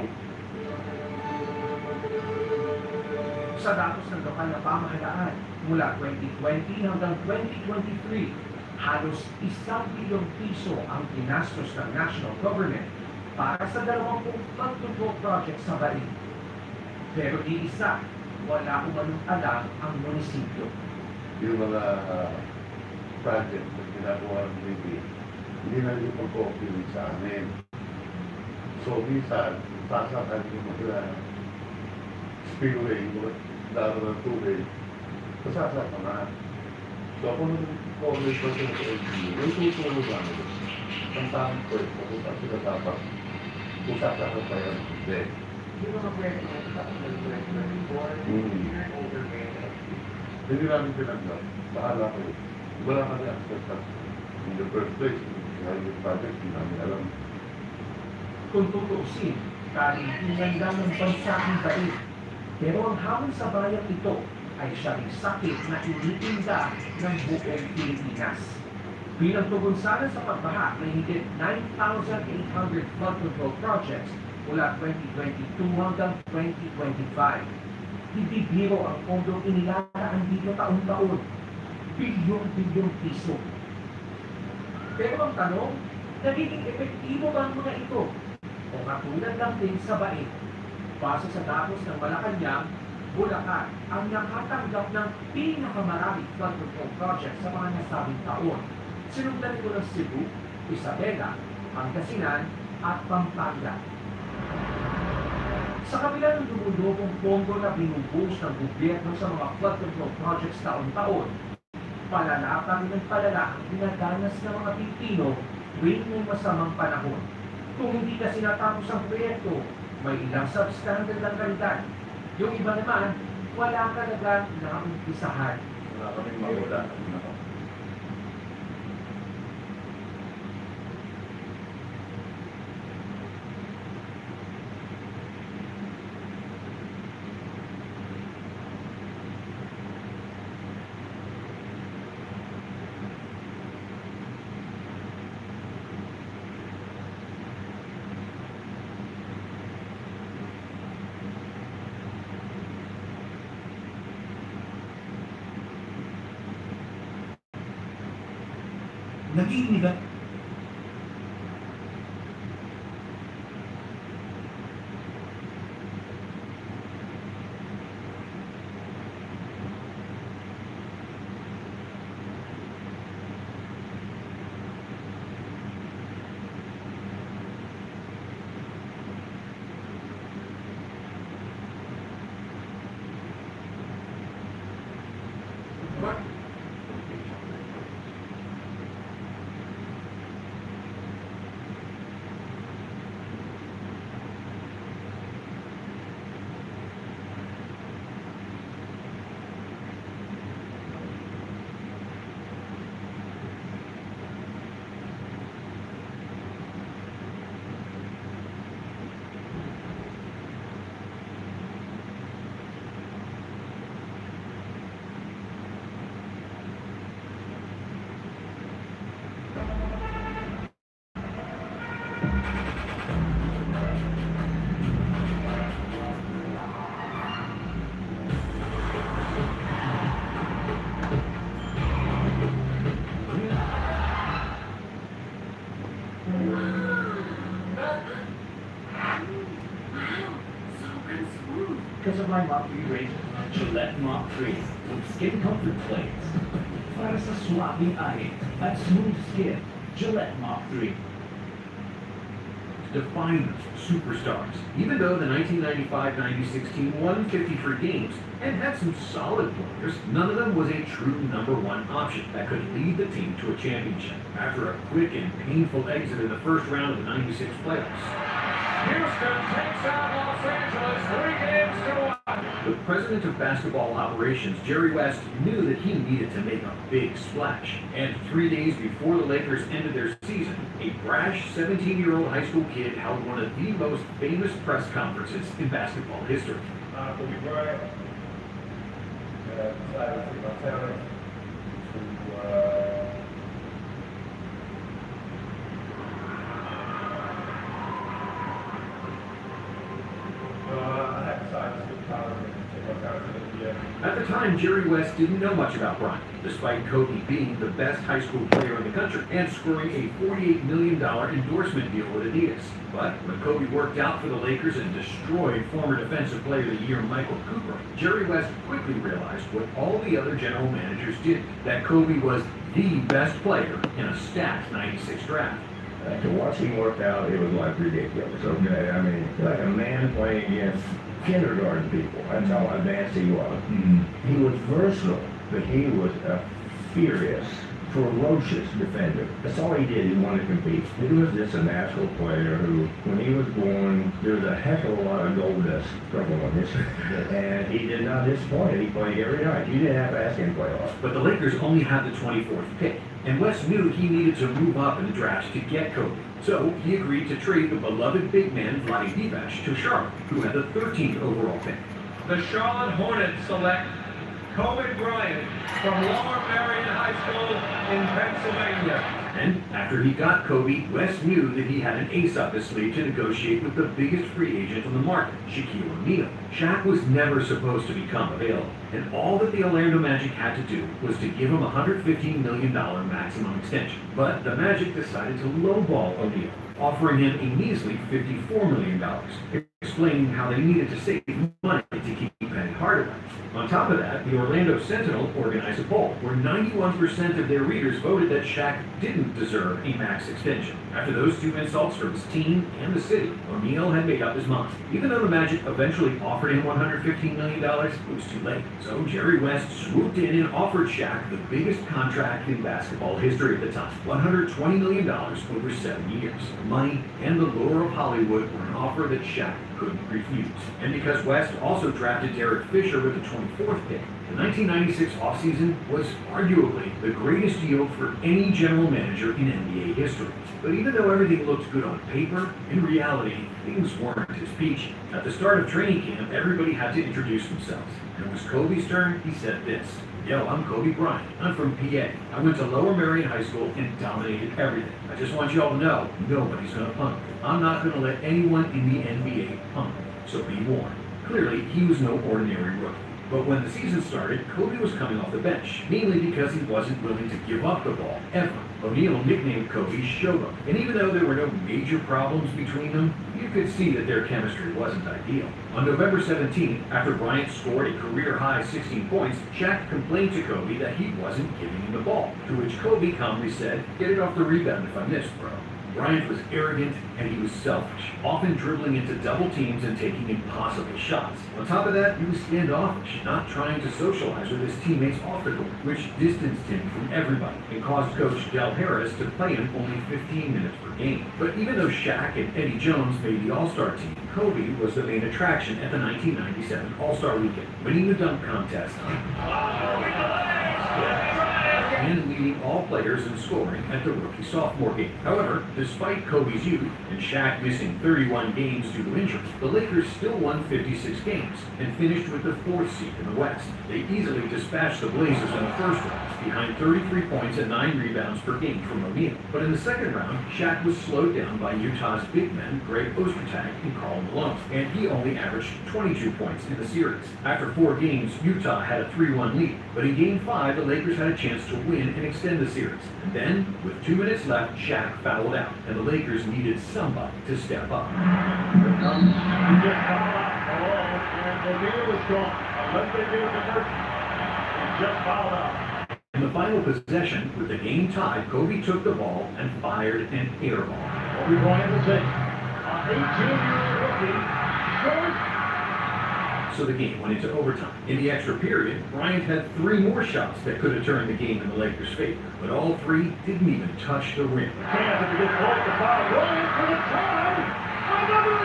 S4: Sa datos ng lokal na pamahalaan, mula 2020 hanggang 2023, halos 1 bilyong piso ang ginastos ng national government para sa 20 flood control project sa Barin. Pero di isa, wala umanong alam ang munisipyo.
S5: Yung mga project na ginagawa ng BB, hindi na yung pag-cooperate sa amin. So, minsan, sasakan yung mga spillway, lalo ng tubig, masasaka na. So, ako nag-cooperate pa sa LGU, may tutulog lang ito. Ang tamang ko, papunta sila dapat, kung sasaka pa yan, hindi.
S4: Yung mga pwede na ito,
S5: Hindi namin pinagdap. Bahala ko. Wala kami access in the first place. Kaya yung project, hindi namin alam.
S4: Kung tutuusin, kaligtingan lang ng bansa ang Barin. Pero ang hamon sa bayang ito ay siyang sakit na initinda ng buong Pilipinas. Bilang tugon sana sa pagbaha ng higit 9,800 flood control projects mula 2022 hanggang 2025. Hindi biro ang pondong inilalaan dito taon-taon. Bilyong-bilyong piso. Pero ang tanong, nagiging epektibo ba ang mga ito? O katulad lang din sa Barin? Base sa datos ng Malacanang, Bulacan ang nakatanggap ng pinakamaraming flood control project sa mga nasabing taon. Sinundan ito ng Cebu, Isabela, Pangasinan at Pampanga. Sa kabila ng dumudugong pondo na binubuhos ng gobyerno sa mga flood control projects taon-taon, palala pa rin ng palala ang dinadanas ng mga Pilipino tuwing may masamang panahon. Kung hindi kasi natapos ang proyekto, may ilang substandard ng kalidad. Yung iba naman, wala talaga naumpisahan.
S5: Wala kaming mawala.
S1: Naging nila
S4: Because of my Mach 3 razor, Gillette Mach 3 with skin comfort blades. Para sa suwabing ahit at smooth skin, Gillette Mach 3.
S12: Definers, superstars. Even though the 1995-96 team won 53 games and had some solid players, none of them was a true number one option that could lead the team to a championship after a quick and painful exit in the first round of the 96 playoffs. Houston takes out Los Angeles 3-1. The president of basketball operations, Jerry West, knew that he needed to make a big splash. And 3 days before the Lakers ended their season, a brash 17-year-old high school kid held one of the most famous press conferences in basketball history.
S9: Kobe Bryant decided to take my talent to
S12: At the time, Jerry West didn't know much about Bryant, despite Kobe being the best high school player in the country and scoring a $48 million endorsement deal with Adidas. But when Kobe worked out for the Lakers and destroyed former Defensive Player of the Year Michael Cooper, Jerry West quickly realized what all the other general managers did, that Kobe was the best player in a stacked '96 draft.
S3: To watch him work out, it was like ridiculous, okay? I mean, like a man playing against kindergarten people. That's how advanced he was. He was versatile, but he was a furious, ferocious defender. That's all he did. He wanted to compete. He was just a natural player who, when he was born, there was a heck of a lot of gold dust trouble on his and he did not disappoint. He played every night. You didn't have to ask him to play a lot.
S12: But the Lakers only had the 24th pick, and West knew he needed to move up in the draft to get Kobe. So he agreed to trade the beloved big man Vlade Divac to Charlotte, who had the 13th overall pick.
S1: The Charlotte Hornets select Kobe Bryant from Lower Merion High School in Pennsylvania.
S12: And after he got Kobe, West knew that he had an ace up his sleeve to negotiate with the biggest free agent on the market, Shaquille O'Neal. Shaq was never supposed to become available, and all that the Orlando Magic had to do was to give him a $115 million maximum extension. But the Magic decided to lowball O'Neal, offering him a measly $54 million, explaining how they needed to save money to keep Penny Hardaway. On top of that, the Orlando Sentinel organized a poll where 91% of their readers voted that Shaq didn't deserve a max extension. After those two insults from his team and the city, O'Neal had made up his mind. Even though the Magic eventually offered him $115 million, it was too late. So Jerry West swooped in and offered Shaq the biggest contract in basketball history at the time, $120 million over 7 years. Money and the lure of Hollywood were an offer that Shaq couldn't refuse. And because West also drafted Derek Fisher with the 24th pick, the 1996 offseason was arguably the greatest yield for any general manager in NBA history. But even though everything looked good on paper, in reality, things weren't as peachy. At the start of training camp, everybody had to introduce themselves. And it was Kobe's turn. He said this: "Yo, I'm Kobe Bryant. I'm from PA. I went to Lower Merion High School and dominated everything. I just want you all to know, nobody's going to punk me. I'm not going to let anyone in the NBA punk me. So be warned." Clearly, he was no ordinary rookie. But when the season started, Kobe was coming off the bench, mainly because he wasn't willing to give up the ball, ever. O'Neal nicknamed Kobe Showboat, and even though there were no major problems between them, you could see that their chemistry wasn't ideal. On November 17th, after Bryant scored a career-high 16 points, Shaq complained to Kobe that he wasn't giving him the ball, to which Kobe calmly said, "Get it off the rebound if I miss, bro." Bryant was arrogant and he was selfish, often dribbling into double teams and taking impossible shots. On top of that, he was standoffish, not trying to socialize with his teammates off the court, which distanced him from everybody and caused coach Del Harris to play him only 15 minutes per game. But even though Shaq and Eddie Jones made the All-Star team, Kobe was the main attraction at the 1997 All-Star Weekend, winning the dunk contest and leading all players in scoring at the rookie-sophomore game. However, despite Kobe's youth and Shaq missing 31 games due to injury, the Lakers still won 56 games and finished with the 4th seed in the West. They easily dispatched the Blazers in the first round, behind 33 points and 9 rebounds per game from O'Neal. But in the second round, Shaq was slowed down by Utah's big men Greg Ostertag and Karl Malone, and he only averaged 22 points in the series. After 4 games, Utah had a 3-1 lead, but in Game 5, the Lakers had a chance to win and extend the series. And then, with 2 minutes left, Shaq fouled out, and the Lakers needed somebody to step up.
S9: He just fouled out Malone, and O'Neal was gone. Unless they do conversion, he just fouled out.
S12: In the final possession, with the game tied, Kobe took the ball and fired an air ball.
S9: Kobe Bryant will take an 18-year-old rookie, short.
S12: So the game went into overtime. In the extra period, Bryant had 3 more shots that could have turned the game in the Lakers' favor, but all 3 didn't even touch the rim.
S9: Kansas to get close to foul. Bryant for the tie. Another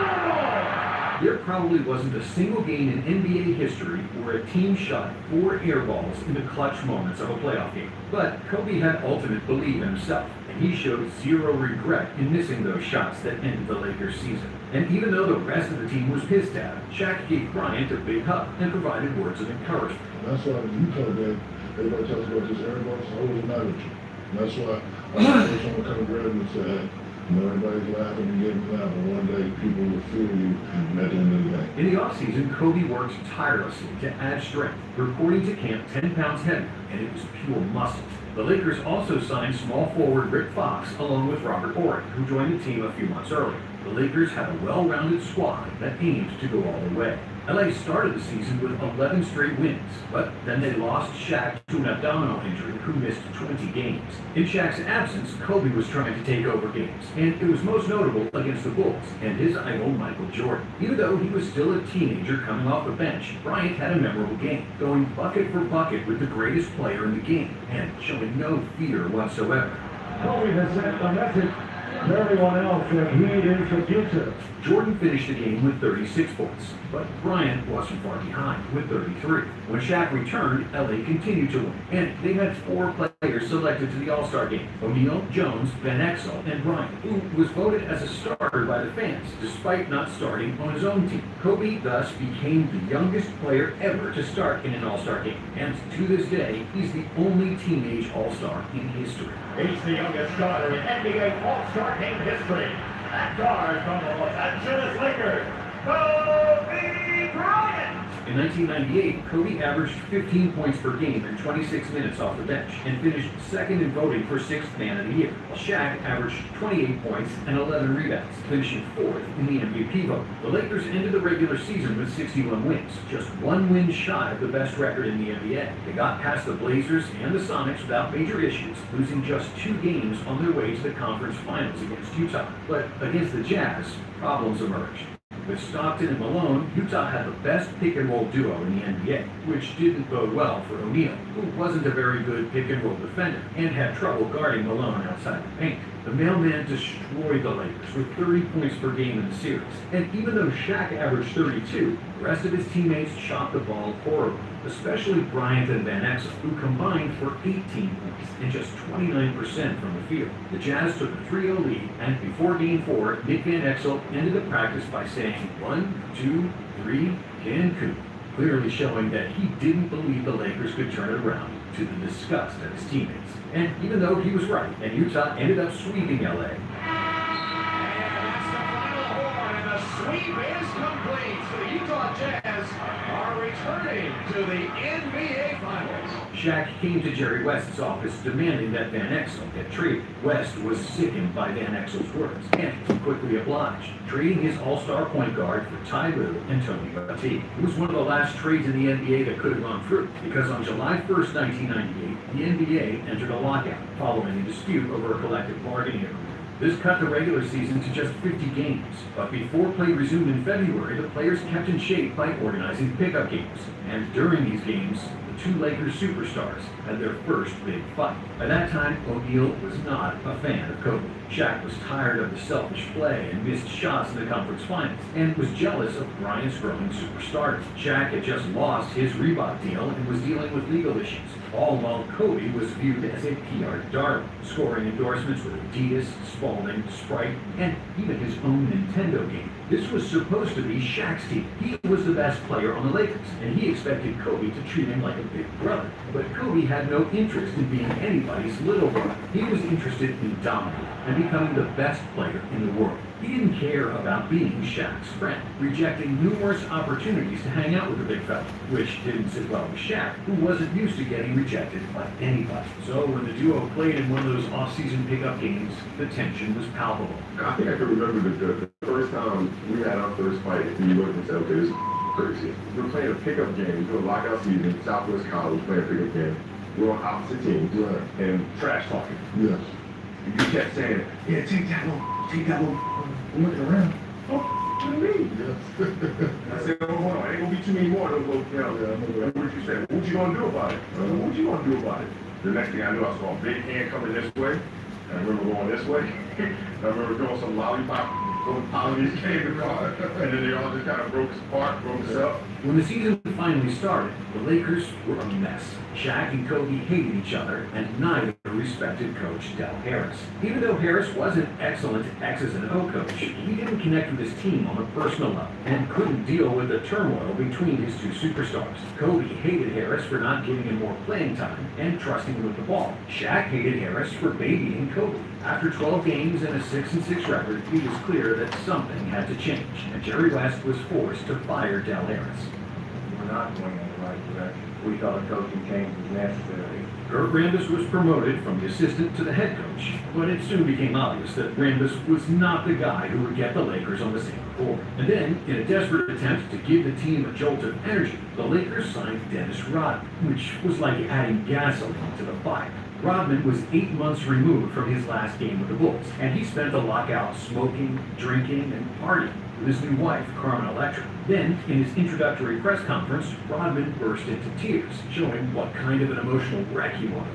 S12: There probably wasn't a single game in NBA history where a team shot 4 air balls in the clutch moments of a playoff game. But Kobe had ultimate belief in himself, and he showed zero regret in missing those shots that ended the Lakers' season. And even though the rest of the team was pissed at him, Shaq gave Bryant a big hug and provided words of encouragement.
S9: That's why when you told that, everybody talks about this air ball, so I wasn't mad at you. And that's why I was someone come and grab me and say, hey, you know, everybody's laughing and getting loud, but one day people will feel you at the end of the day.
S12: In the offseason, Kobe worked tirelessly to add strength, reporting to camp 10 pounds heavier, and it was pure muscle. The Lakers also signed small forward Rick Fox along with Robert Horry, who joined the team a few months earlier. The Lakers had a well-rounded squad that aimed to go all the way. LA started the season with 11 straight wins, but then they lost Shaq to an abdominal injury who missed 20 games. In Shaq's absence, Kobe was trying to take over games, and it was most notable against the Bulls and his idol Michael Jordan. Even though he was still a teenager coming off the bench, Bryant had a memorable game, going bucket for bucket with the greatest player in the game, and showing no fear whatsoever.
S9: Kobe has sent a message to everyone else that he is the future.
S12: Jordan finished the game with 36 points, but Bryant wasn't far behind with 33. When Shaq returned, LA continued to win, and they had 4 players selected to the All-Star game: O'Neal, Jones, Van Exel, and Bryant, who was voted as a starter by the fans, despite not starting on his own team. Kobe thus became the youngest player ever to start in an All-Star game, and to this day, he's the only teenage All-Star in history.
S9: He's the youngest starter in NBA All-Star Game history. That guard from the Los Angeles Lakers, Kobe Bryant.
S12: In 1998, Kobe averaged 15 points per game in 26 minutes off the bench and finished second in voting for 6th Man of the Year, while Shaq averaged 28 points and 11 rebounds, finishing 4th in the MVP vote. The Lakers ended the regular season with 61 wins, just 1 win shy of the best record in the NBA. They got past the Blazers and the Sonics without major issues, losing just 2 games on their way to the conference finals against Utah. But against the Jazz, problems emerged. With Stockton and Malone, Utah had the best pick-and-roll duo in the NBA, which didn't bode well for O'Neal, who wasn't a very good pick-and-roll defender and had trouble guarding Malone outside the paint. The mailman destroyed the Lakers with 30 points per game in the series, and even though Shaq averaged 32, the rest of his teammates shot the ball horribly, especially Bryant and Van Exel, who combined for 18 points and just 29% from the field. The Jazz took a 3-0 lead, and before Game 4, Nick Van Exel ended the practice by saying, 1, 2, 3, Cancun, clearly showing that he didn't believe the Lakers could turn it around, to the disgust of his teammates. And even though he was right, and Utah ended up sweeping LA.
S9: And that's the final horn, and the sweep is complete. So the Utah Jazz are returning to the NBA Finals.
S12: Shaq came to Jerry West's office demanding that Van Exel get traded. West was sickened by Van Exel's words, and he quickly obliged, trading his all-star point guard for Ty Lue and Tony Batiste. It was one of the last trades in the NBA that could have gone through, because on July 1st, 1998, the NBA entered a lockout following a dispute over a collective bargaining agreement. This cut the regular season to just 50 games, but before play resumed in February, the players kept in shape by organizing pickup games. And during these games, the 2 Lakers superstars had their first big fight. By that time, O'Neal was not a fan of Kobe. Shaq was tired of the selfish play and missed shots in the conference finals, and was jealous of Bryant's growing superstardom. Shaq had just lost his Reebok deal and was dealing with legal issues, all while Kobe was viewed as a PR darling, scoring endorsements with Adidas, Spalding, Sprite, and even his own Nintendo game. This was supposed to be Shaq's team. He was the best player on the Lakers, and he expected Kobe to treat him like a big brother. But Kobe had no interest in being anybody's little brother. He was interested in dominating and becoming the best player in the world. He didn't care about being Shaq's friend, rejecting numerous opportunities to hang out with the big fella, which didn't sit well with Shaq, who wasn't used to getting rejected by anybody. So when the duo played in one of those off-season pickup games, the tension was palpable.
S13: I think I can remember the first time we had our first fight, and you looked and said, okay, this is crazy. We're playing a pickup game, we're doing lockout season, Southwest College, playing a pickup game. We're on opposite teams, and trash talking.
S9: Yes.
S13: You kept saying, yeah, take that one. I'm looking around. Oh, what do you mean?
S9: Yes.
S13: I said, oh, hold on, ain't gonna be too many more. They'll go, what did you say? What you gonna do about it? What you gonna do about it? The next thing I knew, I saw a big hand coming this way. And I remember going this way. And I remember throwing some lollipop how these came apart, and then they all just kind of broke apart, broke up.
S12: When the season finally started, the Lakers were a mess. Shaq and Kobe hated each other, and neither respected coach Del Harris. Even though Harris was an excellent X's and O coach, he didn't connect with his team on a personal level and couldn't deal with the turmoil between his two superstars. Kobe hated Harris for not giving him more playing time and trusting him with the ball. Shaq hated Harris for babying Kobe. After 12 games and a 6-6 record, it was clear that something had to change, and Jerry West was forced to fire Del Harris.
S3: We're not going in the right direction. We thought a coaching change was necessary.
S12: Kurt Rambis was promoted from the assistant to the head coach, but it soon became obvious that Rambis was not the guy who would get the Lakers on the same accord. And then, in a desperate attempt to give the team a jolt of energy, the Lakers signed Dennis Rodman, which was like adding gasoline to the fire. Rodman was 8 months removed from his last game with the Bulls, and he spent the lockout smoking, drinking, and partying with his new wife, Carmen Electra. Then, in his introductory press conference, Rodman burst into tears, showing what kind of an emotional wreck he was.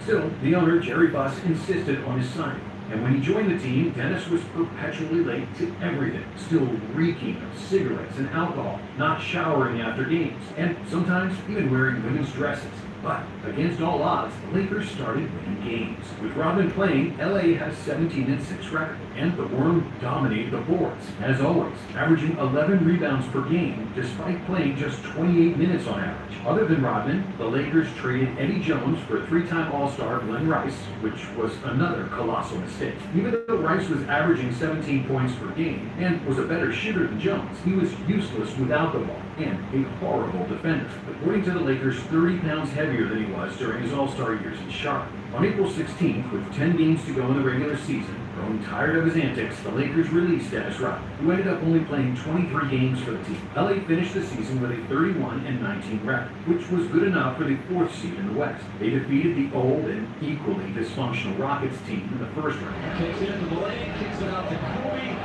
S12: Still, the owner, Jerry Buss, insisted on his signing. And when he joined the team, Dennis was perpetually late to everything, still reeking of cigarettes and alcohol, not showering after games, and sometimes even wearing women's dresses. But against all odds, the Lakers started winning games. With Rodman playing, LA had a 17-6 record, and the Worm dominated the boards, as always, averaging 11 rebounds per game, despite playing just 28 minutes on average. Other than Rodman, the Lakers traded Eddie Jones for three-time All-Star Glenn Rice, which was another colossal mistake. Even though Rice was averaging 17 points per game and was a better shooter than Jones, he was useless without the ball and a horrible defender. According to the Lakers, 30 pounds heavier than he was during his All-Star years in Charlotte. On April 16th, with 10 games to go in the regular season, growing tired of his antics, the Lakers released Dennis Rodman, who ended up only playing 23 games for the team. LA finished the season with a 31-19 record, which was good enough for the 4th seed in the West. They defeated the old and equally dysfunctional Rockets team in the first round.
S14: Takes it into the lane, kicks it out to Kobe,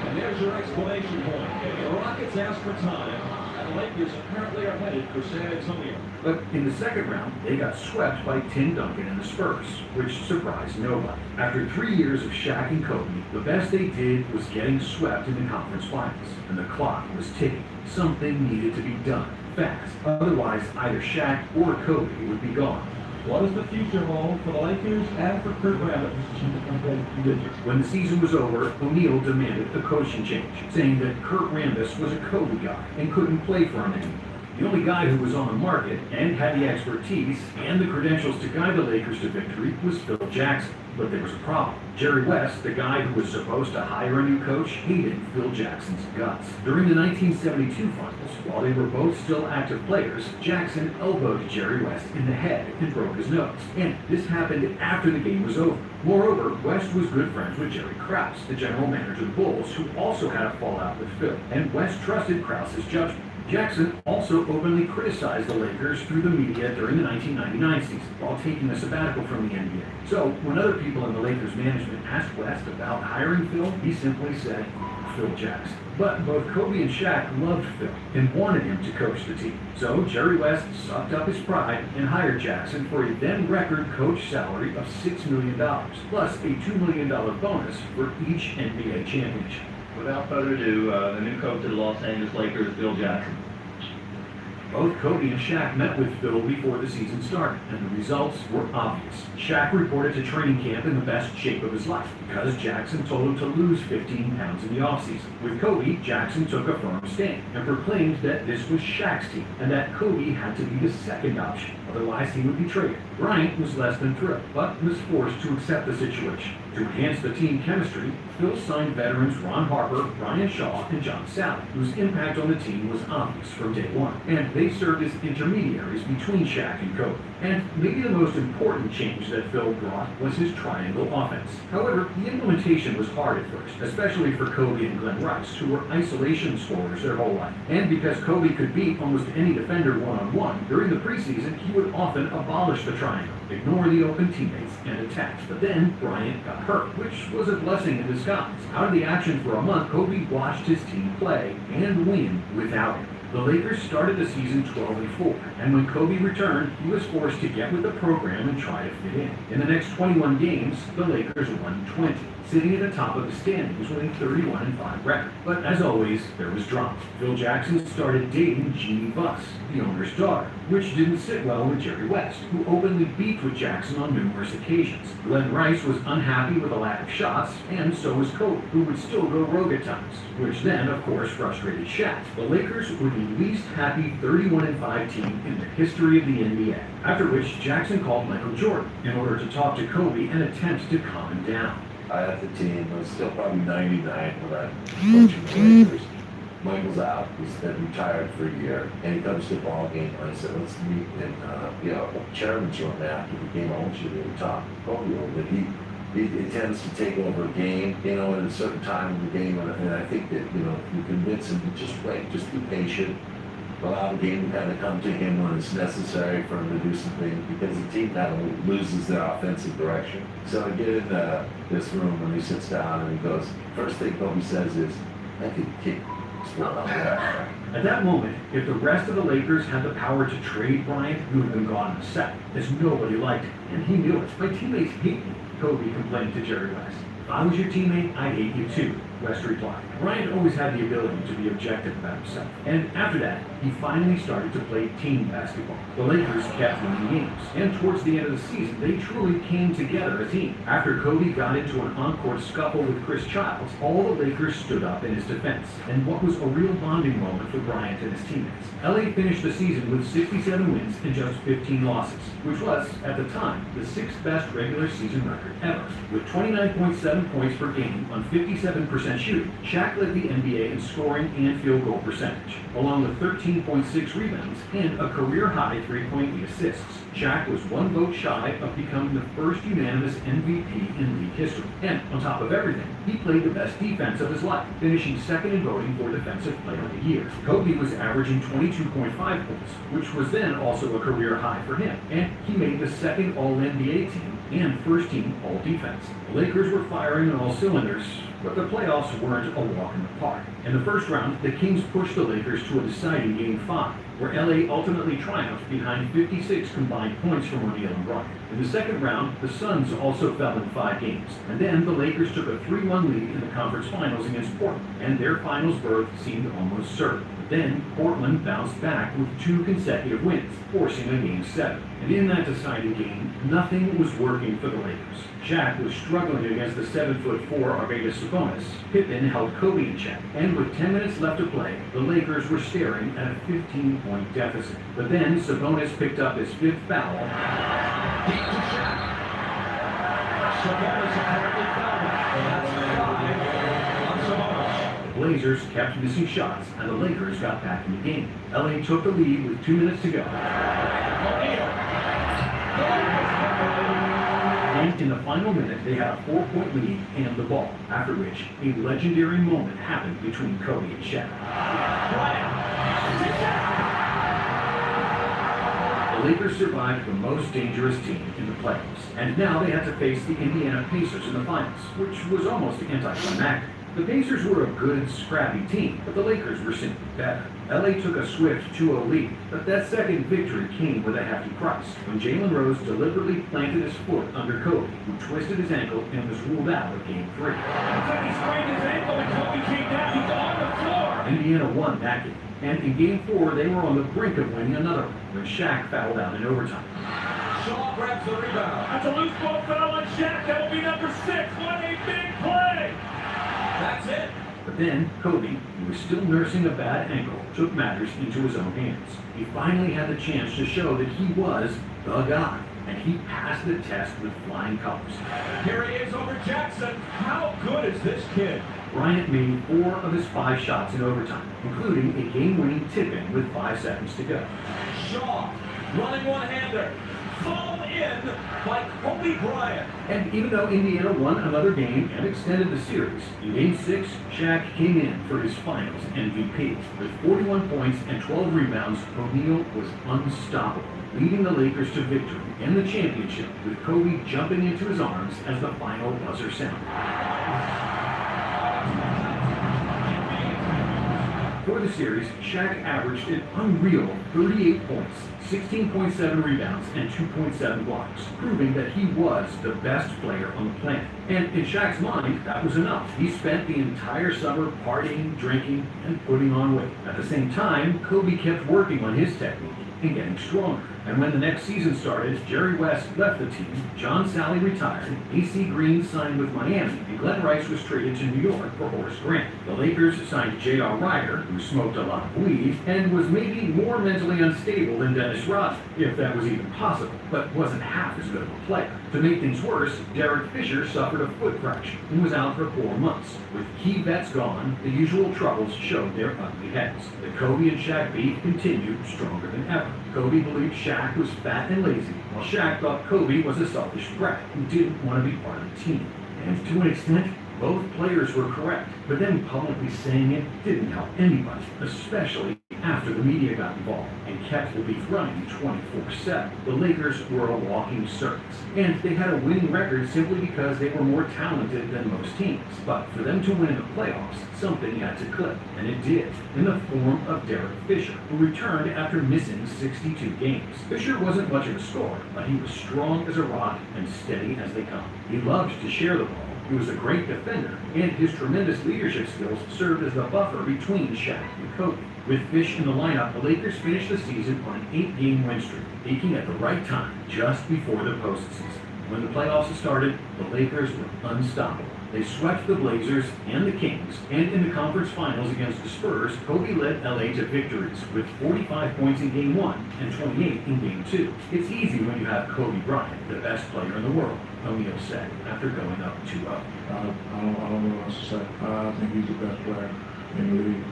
S14: and there's your exclamation point. The Rockets asked for time. The Lakers apparently are headed for San Antonio.
S12: But in the second round, they got swept by Tim Duncan and the Spurs, which surprised nobody. After 3 years of Shaq and Kobe, the best they did was getting swept in the conference finals, and the clock was ticking. Something needed to be done, fast. Otherwise, either Shaq or Kobe would be gone.
S14: What does the future hold for the Lakers and for Kurt Rambis?
S12: When the season was over, O'Neal demanded a coaching change, saying that Kurt Rambis was a Kobe guy and couldn't play for him anymore. The only guy who was on the market and had the expertise and the credentials to guide the Lakers to victory was Phil Jackson. But there was a problem. Jerry West, the guy who was supposed to hire a new coach, hated Phil Jackson's guts. During the 1972 finals, while they were both still active players, Jackson elbowed Jerry West in the head and broke his nose. And this happened after the game was over. Moreover, West was good friends with Jerry Krause, the general manager of the Bulls, who also had a fallout with Phil. And West trusted Krause's judgment. Jackson also openly criticized the Lakers through the media during the 1999 season, while taking a sabbatical from the NBA. So, when other people in the Lakers management asked West about hiring Phil, he simply said, Phil Jackson. But both Kobe and Shaq loved Phil and wanted him to coach the team. So, Jerry West sucked up his pride and hired Jackson for a then-record coach salary of $6 million, plus a $2 million bonus for each NBA championship.
S1: Without further ado, the new coach of the Los Angeles Lakers, Phil Jackson.
S12: Both Kobe and Shaq met with Phil before the season started, and the results were obvious. Shaq reported to training camp in the best shape of his life because Jackson told him to lose 15 pounds in the offseason. With Kobe, Jackson took a firm stand and proclaimed that this was Shaq's team and that Kobe had to be the second option, otherwise he would be traded. Bryant was less than thrilled, but was forced to accept the situation. To enhance the team chemistry, Phil signed veterans Ron Harper, Brian Shaw, and John Salley, whose impact on the team was obvious from day one, and they served as intermediaries between Shaq and Kobe. And maybe the most important change that Phil brought was his triangle offense. However, the implementation was hard at first, especially for Kobe and Glenn Rice, who were isolation scorers their whole life. And because Kobe could beat almost any defender one-on-one, during the preseason he would often abolish the triangle, ignore the open teammates, and attack. But then Bryant got hurt, which was a blessing in disguise. Out of the action for a month, Kobe watched his team play and win without him. The Lakers started the season 12-4, and when Kobe returned, he was forced to get with the program and try to fit in. In the next 21 games, the Lakers won 20, sitting at the top of the standings with a 31-5 record. But as always, there was drama. Phil Jackson started dating Jeannie Buss, the owner's daughter, which didn't sit well with Jerry West, who openly beefed with Jackson on numerous occasions. Glenn Rice was unhappy with the lack of shots, and so was Kobe, who would still go rogue at times, which then, of course, frustrated Shaq. The Lakers were the least happy 31-5 team in the history of the NBA, after which Jackson called Michael Jordan in order to talk to Kobe and attempt to calm him down.
S15: I had the team, it was still probably 99 when I coaching the Lakers. Michael's out, he's been retired for a year, and he comes to the ball game, and I said, let's meet in, chairman's room after the game. I want you to talk to Kobe a little bit. He tends to take over a game, at a certain time of the game, and I think that, you convince him to just wait, just be patient, allow the game to kind of come to him when it's necessary for him to do some things, because the team kind of loses their offensive direction. So I get in this room when he sits down and he goes, first thing Kobe says is, I could kick.
S12: At that moment, if the rest of the Lakers had the power to trade Bryant, he would have been gone in a second, as nobody liked him, and he knew it. My teammates hate me, Kobe complained to Jerry West. If I was your teammate, I'd hate you too, West replied. Bryant always had the ability to be objective about himself, and after that, he finally started to play team basketball. The Lakers kept winning games, and towards the end of the season, they truly came together as a team. After Kobe got into an on-court scuffle with Chris Childs, all the Lakers stood up in his defense, and what was a real bonding moment for Bryant and his teammates. LA finished the season with 67 wins and just 15 losses, which was, at the time, the 6th best regular season record ever. With 29.7 points per game on 57% shooting, Shaq led the NBA in scoring and field goal percentage, along with 13.6 rebounds and a career-high 3.8 assists. Shaq was one vote shy of becoming the first unanimous MVP in league history. And on top of everything, he played the best defense of his life, finishing second in voting for Defensive Player of the Year. Kobe was averaging 22.5 points, which was then also a career high for him, and he made the second All-NBA team and first team All-Defense. The Lakers were firing on all cylinders, but the playoffs weren't a walk in the park. In the first round, the Kings pushed the Lakers to a deciding Game 5, where LA ultimately triumphed behind 56 combined points from O'Neal and Bryant. In the second round, the Suns also fell in 5 games, and then the Lakers took a 3-1 lead in the conference finals against Portland, and their finals berth seemed almost certain. But then, Portland bounced back with 2 consecutive wins, forcing a Game 7. And in that deciding game, nothing was working for the Lakers. Shaq was struggling against the 7'4" Arvydas Sabonis. Pippen held Kobe in check, and with 10 minutes left to play, the Lakers were staring at a 15-point deficit. But then Sabonis picked up his 5th foul.
S14: Deep to Shaq. Sabonis apparently fouled him. That's 5 on Sabonis.
S12: The Blazers kept missing shots, and the Lakers got back in the game. LA took the lead with 2 minutes to go. And in the final minute, they had a 4-point lead and the ball, after which a legendary moment happened between Kobe and Shaq. The Lakers survived the most dangerous team in the playoffs, and now they had to face the Indiana Pacers in the finals, which was almost anticlimactic. The Pacers were a good, scrappy team, but the Lakers were simply better. LA took a swift 2-0 lead, but that second victory came with a hefty price when Jalen Rose deliberately planted his foot under Kobe, who twisted his ankle and was ruled out of Game 3.
S14: Looks like he sprained his ankle and Kobe came down. He's on the floor.
S12: Indiana won that game, and in Game 4 they were on the brink of winning another one when Shaq fouled out in overtime.
S14: Shaw grabs the rebound. That's a loose ball foul on Shaq. That will be number 6. What a big play. That's it.
S12: But then, Kobe, who was still nursing a bad ankle, took matters into his own hands. He finally had the chance to show that he was the guy, and he passed the test with flying colors.
S14: Here he is over Jackson. How good is this kid?
S12: Bryant made 4 of his 5 shots in overtime, including a game-winning tip-in with 5 seconds to go.
S14: Shaw, running one-hander. Fall in by Kobe Bryant.
S12: And even though Indiana won another game and extended the series, in Game 6, Shaq came in for his finals MVP. With 41 points and 12 rebounds, O'Neal was unstoppable, leading the Lakers to victory and the championship, with Kobe jumping into his arms as the final buzzer sounded. For the series, Shaq averaged an unreal 38 points, 16.7 rebounds, and 2.7 blocks, proving that he was the best player on the planet. And in Shaq's mind, that was enough. He spent the entire summer partying, drinking, and putting on weight. At the same time, Kobe kept working on his technique and getting stronger. And when the next season started, Jerry West left the team, John Sally retired, A.C. Green signed with Miami, and Glenn Rice was traded to New York for Horace Grant. The Lakers signed J.R. Ryder, who smoked a lot of weed, and was maybe more mentally unstable than Dennis Rodman, if that was even possible, but wasn't half as good of a player. To make things worse, Derek Fisher suffered a foot fracture and was out for 4 months. With key vets gone, the usual troubles showed their ugly heads. The Kobe and Shaq beef continued stronger than ever. Kobe believed Shaq was fat and lazy, while Shaq thought Kobe was a selfish brat who didn't want to be part of the team. And to an extent, both players were correct, but then publicly saying it didn't help anybody, especially after the media got involved and kept the beef running 24/7. The Lakers were a walking circus, and they had a winning record simply because they were more talented than most teams. But for them to win in the playoffs, something had to click, and it did, in the form of Derek Fisher, who returned after missing 62 games. Fisher wasn't much of a scorer, but he was strong as a rock and steady as they come. He loved to share the ball. He was a great defender, and his tremendous leadership skills served as the buffer between Shaq and Kobe. With Fish in the lineup, the Lakers finished the season on an 8-game win streak, peaking at the right time, just before the postseason. When the playoffs started, the Lakers were unstoppable. They swept the Blazers and the Kings, and in the conference finals against the Spurs, Kobe led LA to victories with 45 points in Game 1 and 28 in Game 2. It's easy when you have Kobe Bryant, the best player in the world, O'Neal said after going up 2-0.
S9: I don't know what else to say. I think he's the best player in the league.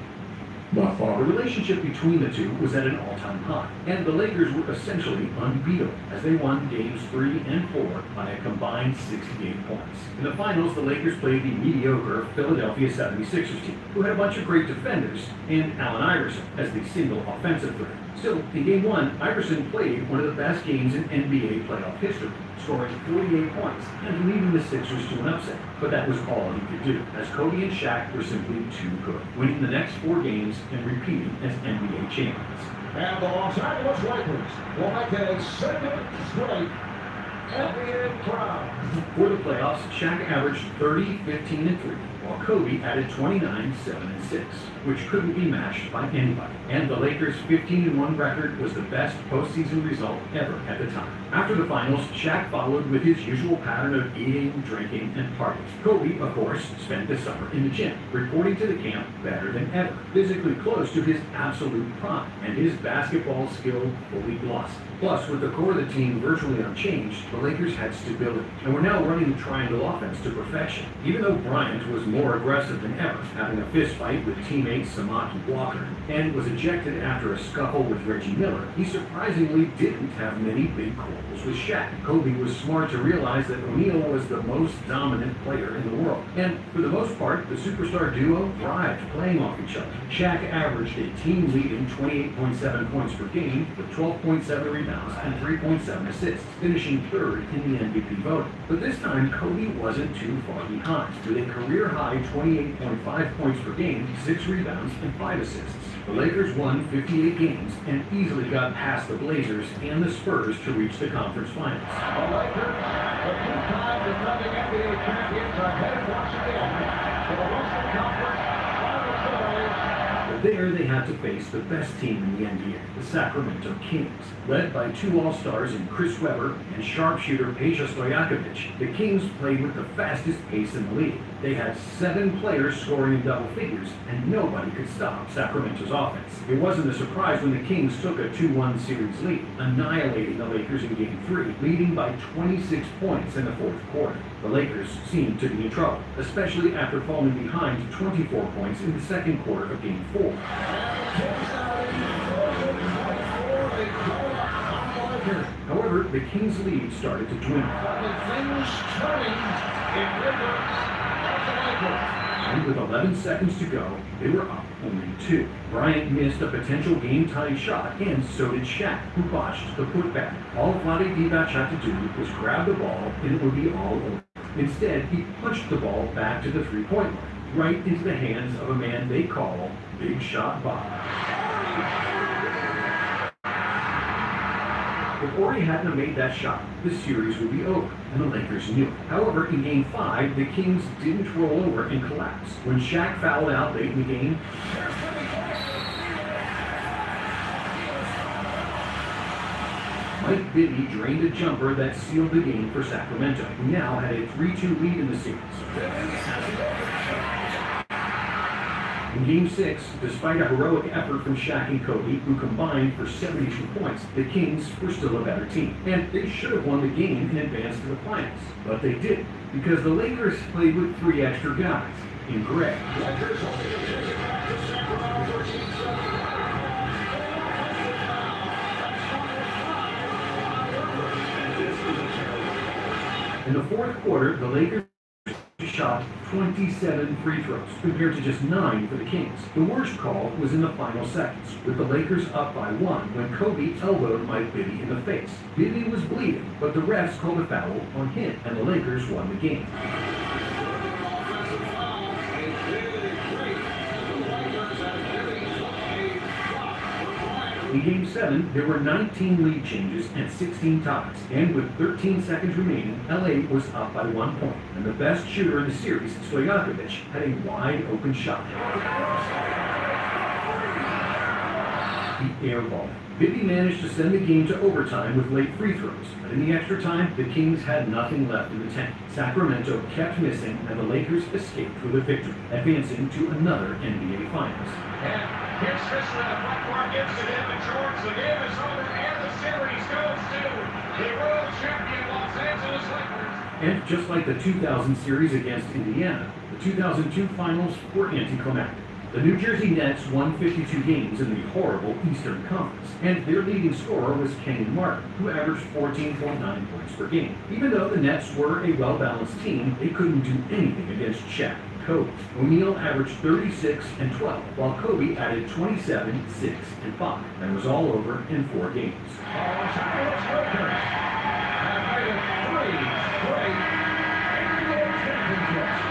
S9: By far.
S12: The relationship between the two was at an all-time high, and the Lakers were essentially unbeatable as they won Games 3 and 4 by a combined 68 points. In the finals, the Lakers played the mediocre Philadelphia 76ers team, who had a bunch of great defenders, and Allen Iverson as the single offensive threat. Still, in Game 1, Iverson played one of the best games in NBA playoff history, scoring 48 points and leading the Sixers to an upset. But that was all he could do, as Kobe and Shaq were simply too good, winning the next 4 games and repeating as NBA champions.
S14: And the Los Angeles Lakers will make it a second straight NBA crown.
S12: For the playoffs, Shaq averaged 30, 15, and 3, while Kobe added 29, 7, and 6, which couldn't be matched by anybody. And the Lakers' 15-1 record was the best postseason result ever at the time. After the finals, Shaq followed with his usual pattern of eating, drinking, and partying. Kobe, of course, spent the summer in the gym, reporting to the camp better than ever, physically close to his absolute prime, and his basketball skill fully blossomed. Plus, with the core of the team virtually unchanged, the Lakers had stability, and were now running the triangle offense to perfection. Even though Bryant was more aggressive than ever, having a fist fight with teammate Samaki Walker, and was ejected after a scuffle with Reggie Miller, he surprisingly didn't have many big quarrels with Shaq. Kobe was smart to realize that O'Neal was the most dominant player in the world, and for the most part, the superstar duo thrived playing off each other. Shaq averaged a team-leading 28.7 points per game with 12.7 rebounds and 3.7 assists, finishing third in the MVP voting. But this time, Kobe wasn't too far behind, with a career-high 28.5 points per game, 6 rebounds, and 5 assists. The Lakers won 58 games and easily got past the Blazers and the Spurs to reach the conference finals.
S14: The Lakers, the 2-time defending NBA champions, are headed once again to the Western Conference Finals today.
S12: But there they had to face the best team in the NBA, the Sacramento Kings. Led by 2 All-Stars in Chris Webber and sharpshooter Peja Stojakovic, the Kings played with the fastest pace in the league. They had 7 players scoring in double figures, and nobody could stop Sacramento's offense. It wasn't a surprise when the Kings took a 2-1 series lead, annihilating the Lakers in Game 3, leading by 26 points in the 4th quarter. The Lakers seemed to be in trouble, especially after falling behind 24 points in the 2nd quarter of Game 4. However, the Kings' lead started to dwindle. And with 11 seconds to go, they were up only 2. Bryant missed a potential game-tying shot, and so did Shaq, who botched the putback. All Vlade Divac had to do was grab the ball, and it would be all over. Instead, he punched the ball back to the 3-point line. right into the hands of a man they call Big Shot Bob. If Horry hadn't have made that shot, the series would be over, and the Lakers knew it. However, in Game 5, the Kings didn't roll over and collapse. When Shaq fouled out late in the game, Mike Bibby drained a jumper that sealed the game for Sacramento, who now had a 3-2 lead in the series. In Game 6, despite a heroic effort from Shaq and Kobe, who combined for 72 points, the Kings were still a better team, and they should have won the game and advanced to the finals. But they didn't, because the Lakers played with 3 extra guys in gray. In the fourth quarter, the Lakers shot 27 free throws, compared to just 9 for the Kings. The worst call was in the final seconds, with the Lakers up by 1 when Kobe elbowed Mike Bibby in the face. Bibby was bleeding, but the refs called a foul on him, and the Lakers won the game. In Game 7, there were 19 lead changes and 16 ties, and with 13 seconds remaining, LA was up by 1 point, and the best shooter in the series, Stojakovic, had a wide-open shot. He airballed. Bibby managed to send the game to overtime with late free throws, but in the extra time, the Kings had nothing left in the tank. Sacramento kept missing, and the Lakers escaped with a victory, advancing to another NBA Finals.
S14: And here's Fisher in the front court, gives it in to George. The game is over, and the series goes to the world champion Los Angeles Lakers.
S12: And just like the 2000 series against Indiana, the 2002 finals were anticlimactic. The New Jersey Nets won 52 games in the horrible Eastern Conference, and their leading scorer was Kenyon Martin, who averaged 14.9 points per game. Even though the Nets were a well-balanced team, they couldn't do anything against Shaq and Kobe. O'Neal averaged 36 and 12, while Kobe added 27, 6, and 5, and was all over in 4 games.
S14: Los Angeles Lakers have made it 3 straight NBA championships.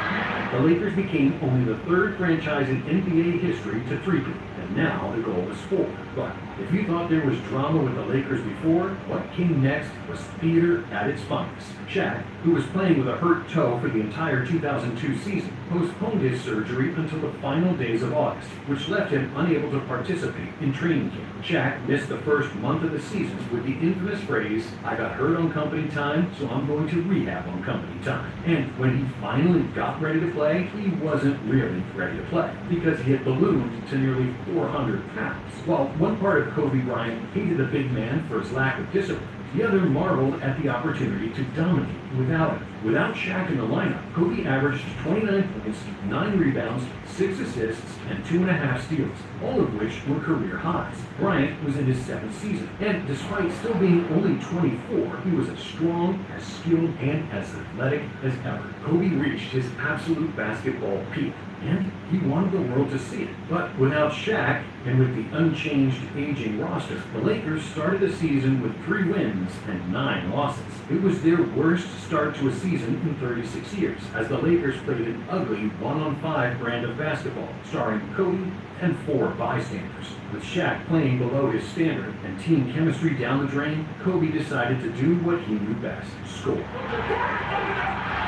S12: The Lakers became only the 3rd franchise in NBA history to three-peat, and now the goal is 4. But if you thought there was drama with the Lakers before, what came next was theater at its finest. Shaq, who was playing with a hurt toe for the entire 2002 season, postponed his surgery until the final days of August, which left him unable to participate in training camp. Shaq missed the first month of the season with the infamous phrase, "I got hurt on company time, so I'm going to rehab on company time." And when he finally got ready to play, he wasn't really ready to play, because he had ballooned to nearly 400 pounds. While one part of Kobe Bryant hated the big man for his lack of discipline, the other marveled at the opportunity to dominate without him. Without Shaq in the lineup, Kobe averaged 29 points, 9 rebounds, 6 assists, and 2.5 steals, all of which were career highs. Bryant was in his 7th season, and despite still being only 24, he was as strong, as skilled, and as athletic as ever. Kobe reached his absolute basketball peak, and he wanted the world to see it. But without Shaq, and with the unchanged, aging roster, the Lakers started the season with 3 wins and 9 losses. It was their worst start to a season in 36 years, as the Lakers played an ugly 1-on-5 brand of basketball, starring Kobe and 4 bystanders. With Shaq playing below his standard and team chemistry down the drain, Kobe decided to do what he knew best: score.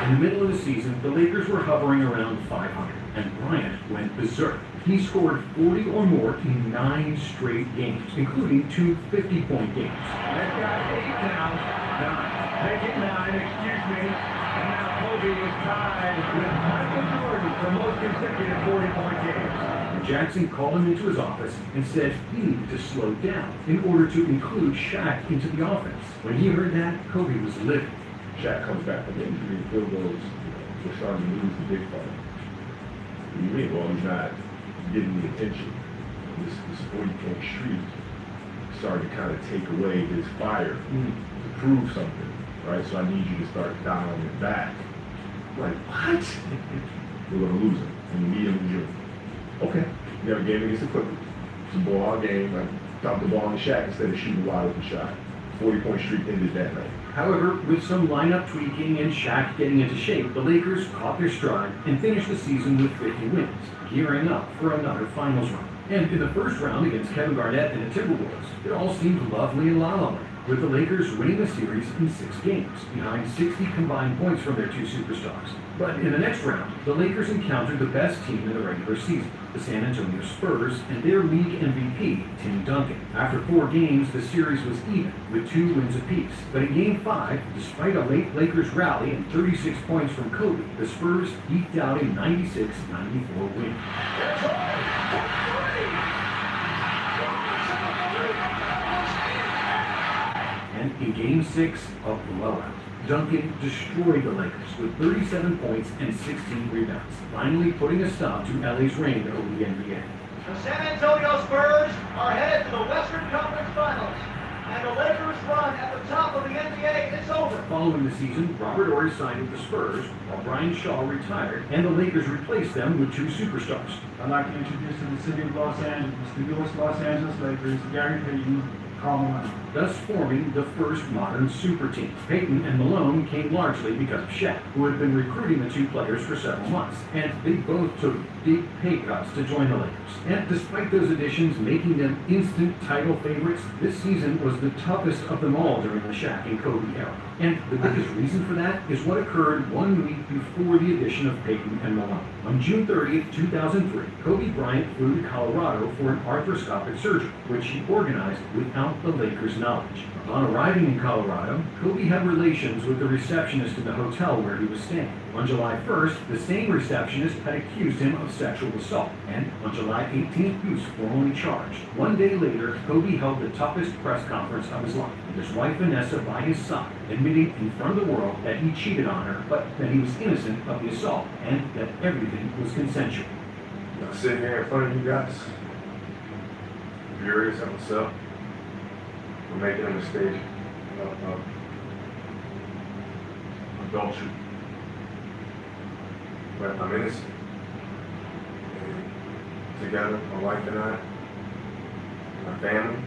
S12: In the middle of the season, the Lakers were hovering around 500, and Bryant went berserk. He scored 40 or more in 9 straight games, including 2 50-point games.
S14: They've got 8 now. 9. Make it 9, excuse me. And now Kobe is tied with Michael Jordan for most consecutive 40-point games.
S12: Jackson called him into his office and said he needed to slow down in order to include Shaq into the offense. When he heard that, Kobe was livid.
S3: Shaq comes back from the injury and field goals. We're starting to lose the big fight. What do you mean? Well, he's not getting the attention. This 40-point streak started to kind of take away his fire to prove something, right? So I need you to start dialing it back. Like, what? We're going to lose him. And you need him in June. Okay. We have a game against the Clippers. It's a ball game. I dumped the ball in the Shaq instead of shooting a wide open shot. 40-point streak ended that night.
S12: However, with some lineup tweaking and Shaq getting into shape, the Lakers caught their stride and finished the season with 50 wins, gearing up for another finals run. And in the first round against Kevin Garnett and the Timberwolves, it all seemed lovely and la-la land, with the Lakers winning the series in 6 games, behind 60 combined points from their 2 superstars. But in the next round, the Lakers encountered the best team in the regular season, the San Antonio Spurs, and their league MVP, Tim Duncan. After 4 games, the series was even, with 2 wins apiece. But in Game 5, despite a late Lakers rally and 36 points from Kobe, the Spurs eked out a 96-94 win. And in Game 6, a blowout. Duncan destroyed the Lakers with 37 points and 16 rebounds, finally putting a stop to LA's reign over the NBA.
S16: The San Antonio Spurs are headed to the Western Conference Finals, and the Lakers' run at the top of the NBA is over.
S12: Following the season, Robert Horry signed with the Spurs, while Brian Shaw retired, and the Lakers replaced them with 2 superstars.
S17: I'd like to introduce to the city of Los Angeles, the newest Los Angeles Lakers, Gary Payton, Karl Malone.
S12: Thus forming the first modern super team. Payton and Malone came largely because of Shaq, who had been recruiting the 2 players for several months, and they both took big pay cuts to join the Lakers. And despite those additions making them instant title favorites, this season was the toughest of them all during the Shaq and Kobe era. And the biggest reason for that is what occurred 1 week before the addition of Payton and Malone. On June 30th, 2003, Kobe Bryant flew to Colorado for an arthroscopic surgery, which he organized without the Lakers' knowledge. Upon arriving in Colorado, Kobe had relations with the receptionist in the hotel where he was staying. On July 1st, the same receptionist had accused him of sexual assault, and on July 18th, he was formally charged. 1 day later, Kobe held the toughest press conference of his life, with his wife Vanessa by his side, admitting in front of the world that he cheated on her, but that he was innocent of the assault, and that everything was consensual.
S13: I'm sitting here in front of you guys, furious at myself for making a mistake of adultery. But I'm innocent. And together, my wife and I, my family,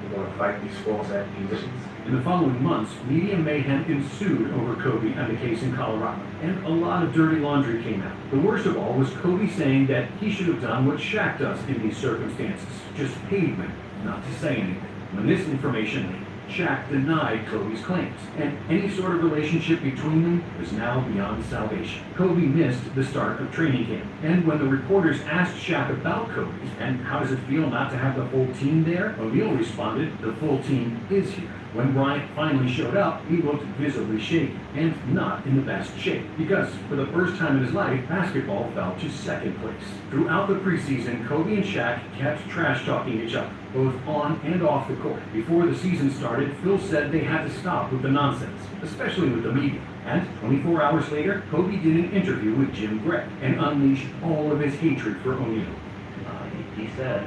S13: we're going to fight these false accusations.
S12: In the following months, media mayhem ensued over Kobe and the case in Colorado, and a lot of dirty laundry came out. The worst of all was Kobe saying that he should have done what Shaq does in these circumstances, just paid women not to say anything. When this information leaked, Shaq denied Kobe's claims, and any sort of relationship between them was now beyond salvation. Kobe missed the start of training camp, and when the reporters asked Shaq about Kobe and how does it feel not to have the full team there, O'Neal responded, "The full team is here." When Bryant finally showed up, he looked visibly shaky and not in the best shape because, for the first time in his life, basketball fell to second place. Throughout the preseason, Kobe and Shaq kept trash-talking each other, both on and off the court. Before the season started, Phil said they had to stop with the nonsense, especially with the media. And 24 hours later, Kobe did an interview with Jim Gregg and unleashed all of his hatred for O'Neal.
S2: He said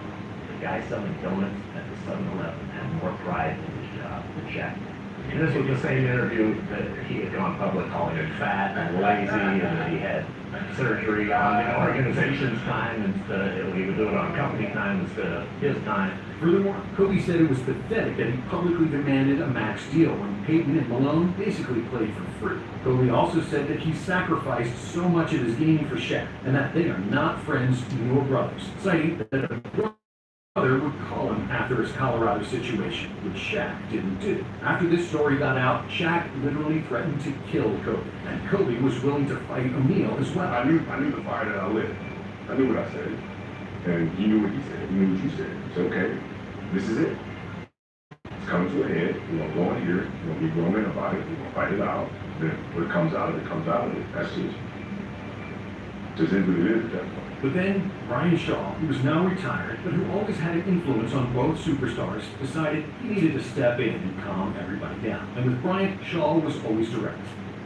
S2: the guy selling donuts at the 7-Eleven had more pride in his job than Shaq. And this was the same interview that he had gone public calling him fat and lazy and that he had surgery on the organization's time instead of, he would do it on company time instead of his time.
S12: Furthermore, Kobe said it was pathetic that he publicly demanded a max deal when Payton and Malone basically played for free. Kobe also said that he sacrificed so much of his game for Shaq and that they are not friends nor brothers, citing that a brother would call him after his Colorado situation, which Shaq didn't do. After this story got out, Shaq literally threatened to kill Kobe, and Kobe was willing to fight O'Neal as well.
S13: I knew the fire that I lit. I knew what I said. And he knew what he said. He knew what you said. It's okay. This is it. It's coming to a head. We're going to go in here. We're going to be grown men about it. We're going to fight it out. Then what comes out of it, comes out of it. That's it. Just is what it is at that point.
S12: But then, Brian Shaw, who was now retired, but who always had an influence on both superstars, decided he needed to step in and calm everybody down. And with Bryant, Shaw was always direct.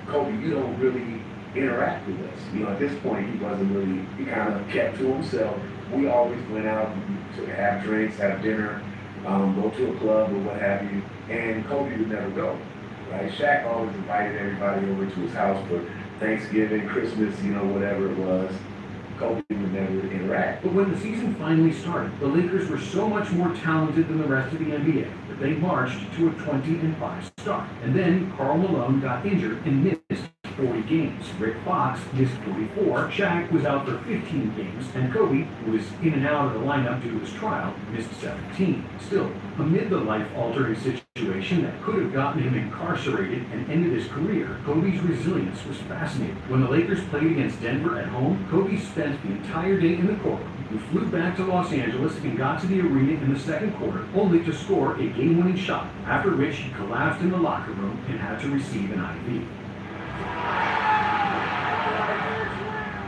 S15: Kobe, you don't really interact with us. You know, at this point, he wasn't really, he kind of kept to himself. We always went out to have drinks, have dinner, go to a club or what have you, and Kobe would never go, right? Shaq always invited everybody over to his house for Thanksgiving, Christmas, you know, whatever it was.
S3: Kobe would never interact.
S12: But when the season finally started, the Lakers were so much more talented than the rest of the NBA that they marched to a 20-5 start. And then Karl Malone got injured and missed 40 games. Rick Fox missed 44, Shaq was out for 15 games, and Kobe, who was in and out of the lineup due to his trial, missed 17. Still, amid the life-altering situation that could have gotten him incarcerated and ended his career, Kobe's resilience was fascinating. When the Lakers played against Denver at home, Kobe spent the entire day in the courtroom. He flew back to Los Angeles and got to the arena in the second quarter, only to score a game-winning shot, after which he collapsed in the locker room and had to receive an IV.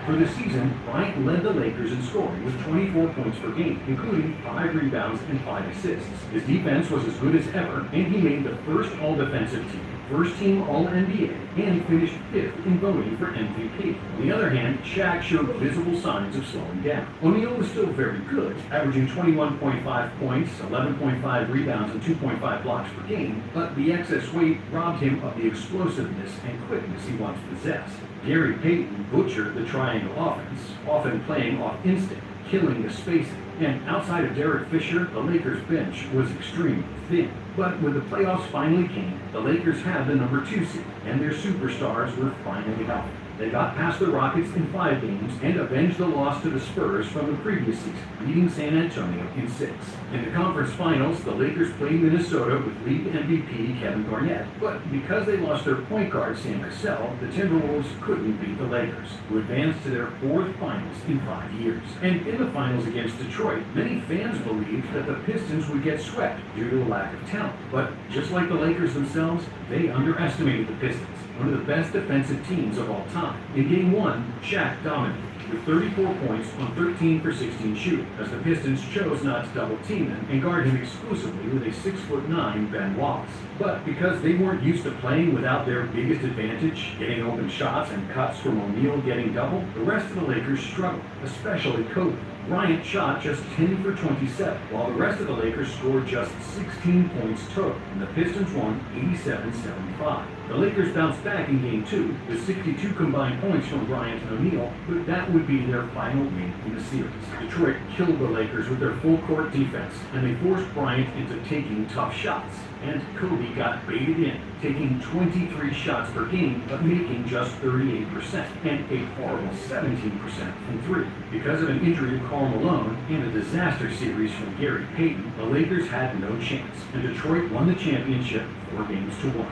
S12: For the season, Bryant led the Lakers in scoring with 24 points per game, including 5 rebounds and 5 assists. His defense was as good as ever, and he made the first all-defensive team, first team All-NBA, and finished 5th in voting for MVP. On the other hand, Shaq showed visible signs of slowing down. O'Neal was still very good, averaging 21.5 points, 11.5 rebounds, and 2.5 blocks per game, but the excess weight robbed him of the explosiveness and quickness he once possessed. Gary Payton butchered the triangle offense, often playing off instinct, killing the spacing. And outside of Derek Fisher, the Lakers bench was extremely thin. But when the playoffs finally came, the Lakers had the number 2 seed, and their superstars were finally healthy. They got past the Rockets in 5 games and avenged the loss to the Spurs from the previous season, beating San Antonio in 6. In the conference finals, the Lakers played Minnesota with league MVP Kevin Garnett, but because they lost their point guard Sam Cassell, the Timberwolves couldn't beat the Lakers, who advanced to their 4th finals in 5 years. And in the finals against Detroit, many fans believed that the Pistons would get swept due to a lack of talent. But just like the Lakers themselves, they underestimated the Pistons, one of the best defensive teams of all time. In Game 1, Shaq dominated with 34 points on 13 for 16 shooting, as the Pistons chose not to double-team him and guard him exclusively with a 6'9" Ben Wallace. But because they weren't used to playing without their biggest advantage, getting open shots and cuts from O'Neal getting double, the rest of the Lakers struggled, especially Kobe. Bryant shot just 10 for 27, while the rest of the Lakers scored just 16 points total, and the Pistons won 87-75. The Lakers bounced back in Game 2 with 62 combined points from Bryant and O'Neal, but that would be their final win in the series. Detroit killed the Lakers with their full-court defense, and they forced Bryant into taking tough shots. And Kobe got baited in, taking 23 shots per game, but making just 38%, and a horrible 17% from 3. Because of an injury to Karl Malone and a disaster series from Gary Payton, the Lakers had no chance, and Detroit won the championship 4 games to 1.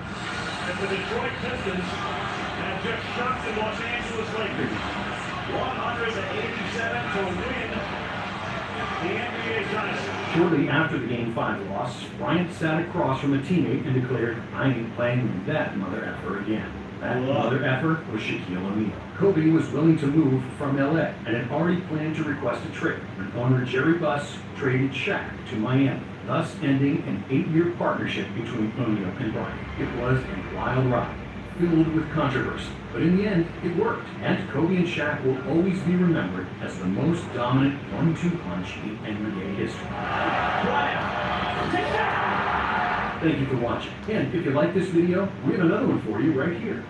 S14: And the Detroit Pistons have just shocked the Los Angeles Lakers 187 to win the NBA title.
S12: Shortly after the Game 5 loss, Bryant sat across from a teammate and declared, "I ain't playing with that mother effer again." That mother effer was Shaquille O'Neal. Kobe was willing to move from LA and had already planned to request a trade when owner Jerry Buss traded Shaq to Miami, thus ending an 8-year partnership between O'Neal and Bryant. It was a wild ride, filled with controversy, but in the end, it worked, and Kobe and Shaq will always be remembered as the most dominant 1-2 punch in NBA history. Thank you for watching, and if you like this video, we have another one for you right here.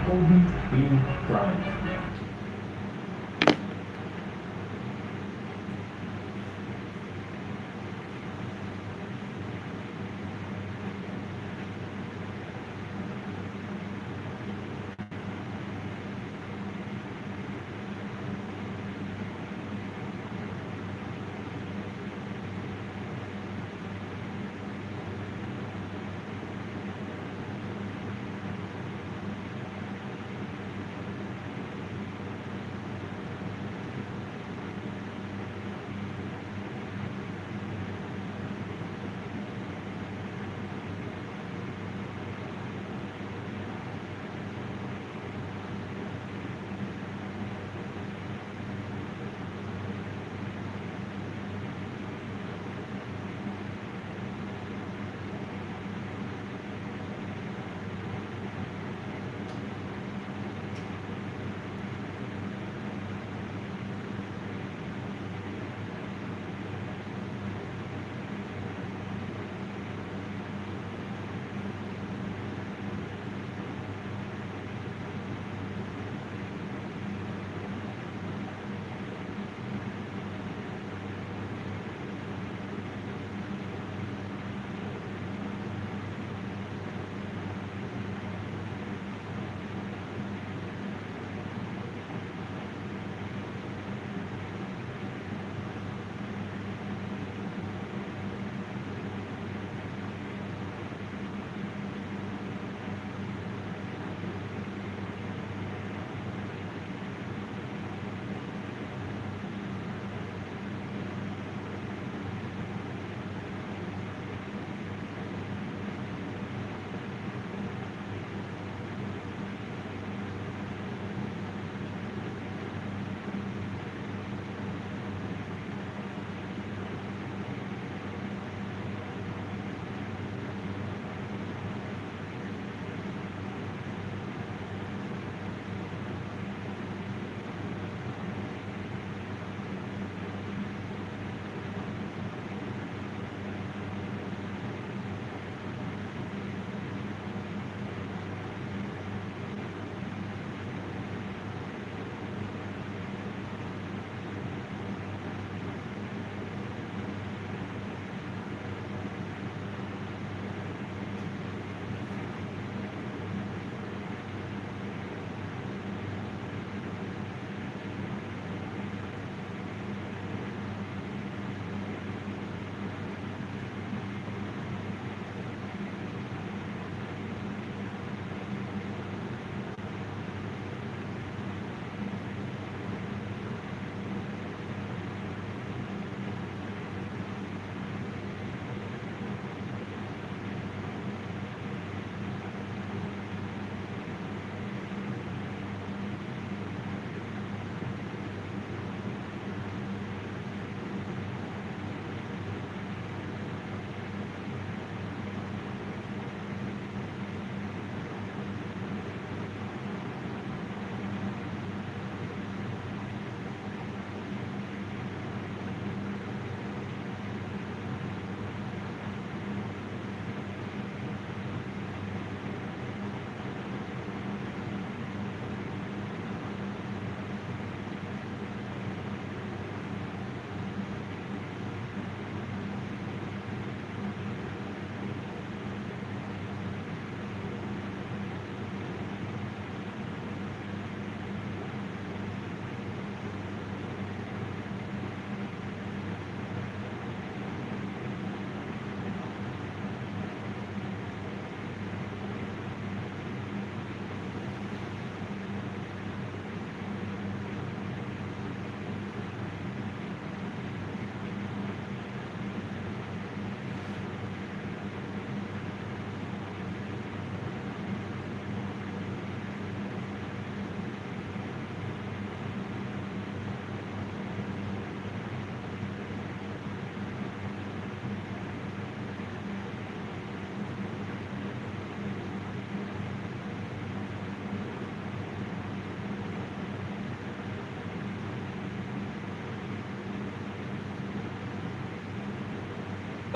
S1: Kobe B. Bryant.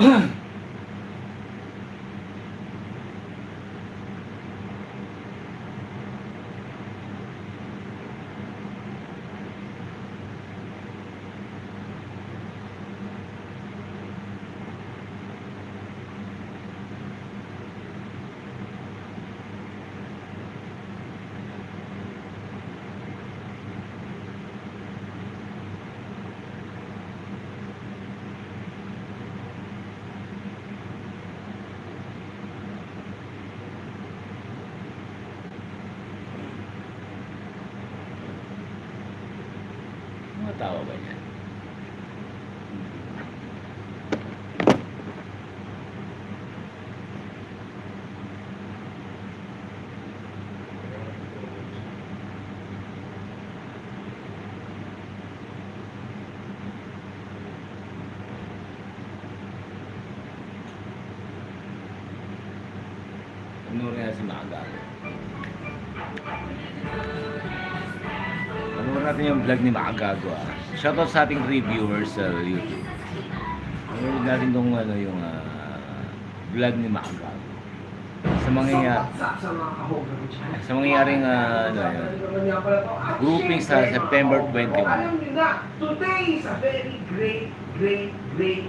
S8: Mga tao ba yan? Ano rin si Maaga? Panoorin natin yung vlog ni Maagago. Shoutout sa ating reviewers sa YouTube. Panoorin natin tong yung vlog ni Maagago. Sa mangyayaring grouping sa September 21.
S4: Alam niyo na, today is a very great day.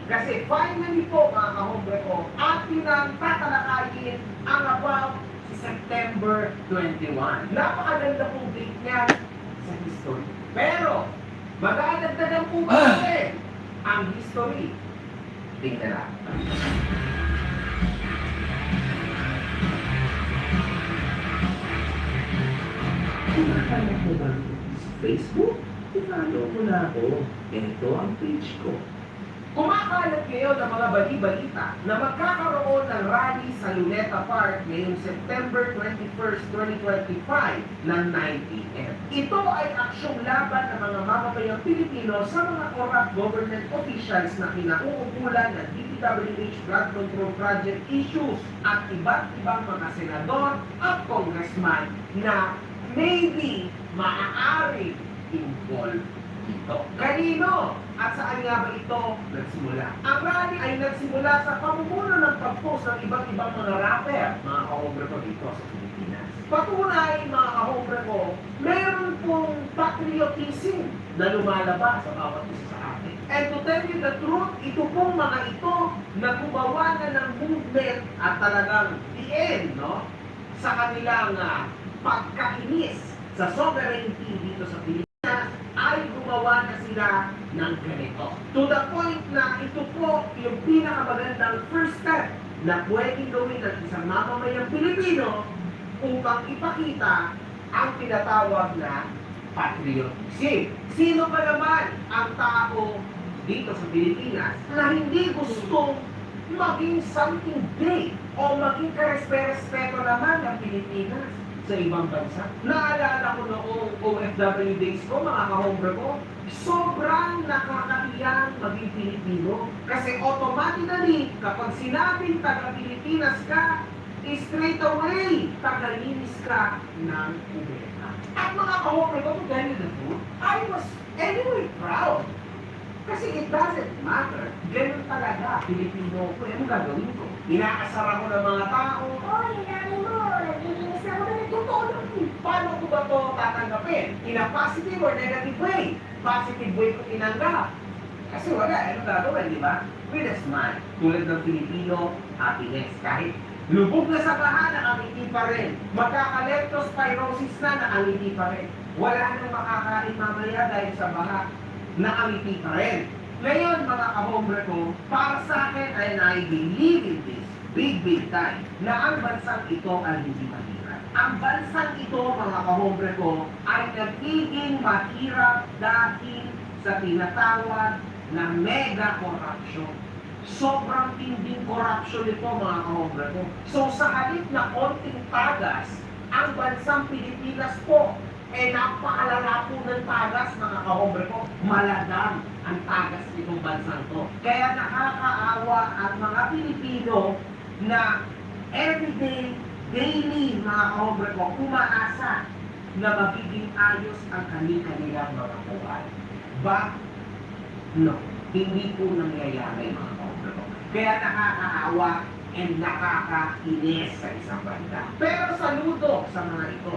S4: Kasi finally po mga kahombre ko, atin ang tatalakayin ang about September 21. Napakaganda pong date niya sa history. Pero, magdadagdagan po ba natin ang history? Tingnan na. Kumakalat mo ba sa Facebook? Ipalo mo na ako. Ito ang page ko. Kumakalat ngayon ang mga bali-balita na magkakaroon ng rally sa Luneta Park ngayong September 21st, 2025 ng 9 p.m. Ito ay aksyong laban ng mga mamamayang Pilipino sa mga corrupt government officials na kinauukulan ng DPWH flood control project issues at iba't ibang mga senador at congressman na maybe maaari involved dito. Kanino? At saan nga ba ito nagsimula? Ang rally ay nagsimula sa pamumuno ng pag-post ng iba't ibang mga rapper, mga kahombre ko dito sa Pilipinas. Patunay, mga kahombre ko, meron pong patriotism na lumalabas sa bawat isa sa atin. And to tell you the truth, ito pong mga ito na gumawa na ng movement at talagang the end, no? Sa kanilang pagkainis sa sovereignty dito sa Pilipinas, ay gumawa na sila ng ganito. To the point na ito po yung pinakamagandang first step na pwedeng gawin ng isang mamamayang Pilipino upang ipakita ang tinatawag na patriotism. Sino ba naman ang tao dito sa Pilipinas na hindi gustong maging something great o maging karespeto naman ng Pilipinas sa ibang bansa? Naalala ko noong OFW days ko, mga kahombre ko, sobrang nakakahiyang maging Pilipino. Kasi automatically, kapag sinabing taga-Pilipinas ka, straight away, taga-linis ka ng kubeta. At mga kahombre ko, to tell you the truth, I was anyway proud. Kasi it doesn't matter. Ganun talaga, Pilipino ko. Ano gagawin ko? Inaasara ko ng mga tao.
S6: Oy, nani mo, naglilinis na ako na
S4: Totoo lang. Paano ko ba ito tatanggapin? In a positive or negative way? Positive way ko tinanggap. Kasi wala, ano gagawin, di ba? With a smile. Tulad ng Filipino, happiness. Kahit lubog na sa baha, nakangiti pa rin. Magkaka-leptospirosis na, nakangiti pa rin. Wala nang makakain mamaya dahil sa baha, nakangiti pa rin. Ngayon, mga kahombre ko, para sa akin, and I believe in this, big time, na ang bansang ito ay hindi mahirap. Ang bansang ito, mga kahombre ko, ay nagiging mahirap dahil sa tinatawag na mega corruption. Sobrang tinding corruption ito, mga kahombre ko. So sa halip na konting tagas, ang bansang Pilipinas po, napakalala po ng tagas, mga kahombre ko. Maladang ang tagas nitong bansang to. Kaya nakakaawa ang mga Pilipino na everyday, daily, mga kahombre ko, umaasa na magiging ayos ang kanilang mga buhay. But, no, hindi po nangyayari, mga kahombre ko. Kaya nakakaawa and nakakainis sa isang banda. Pero saludo sa mga ito.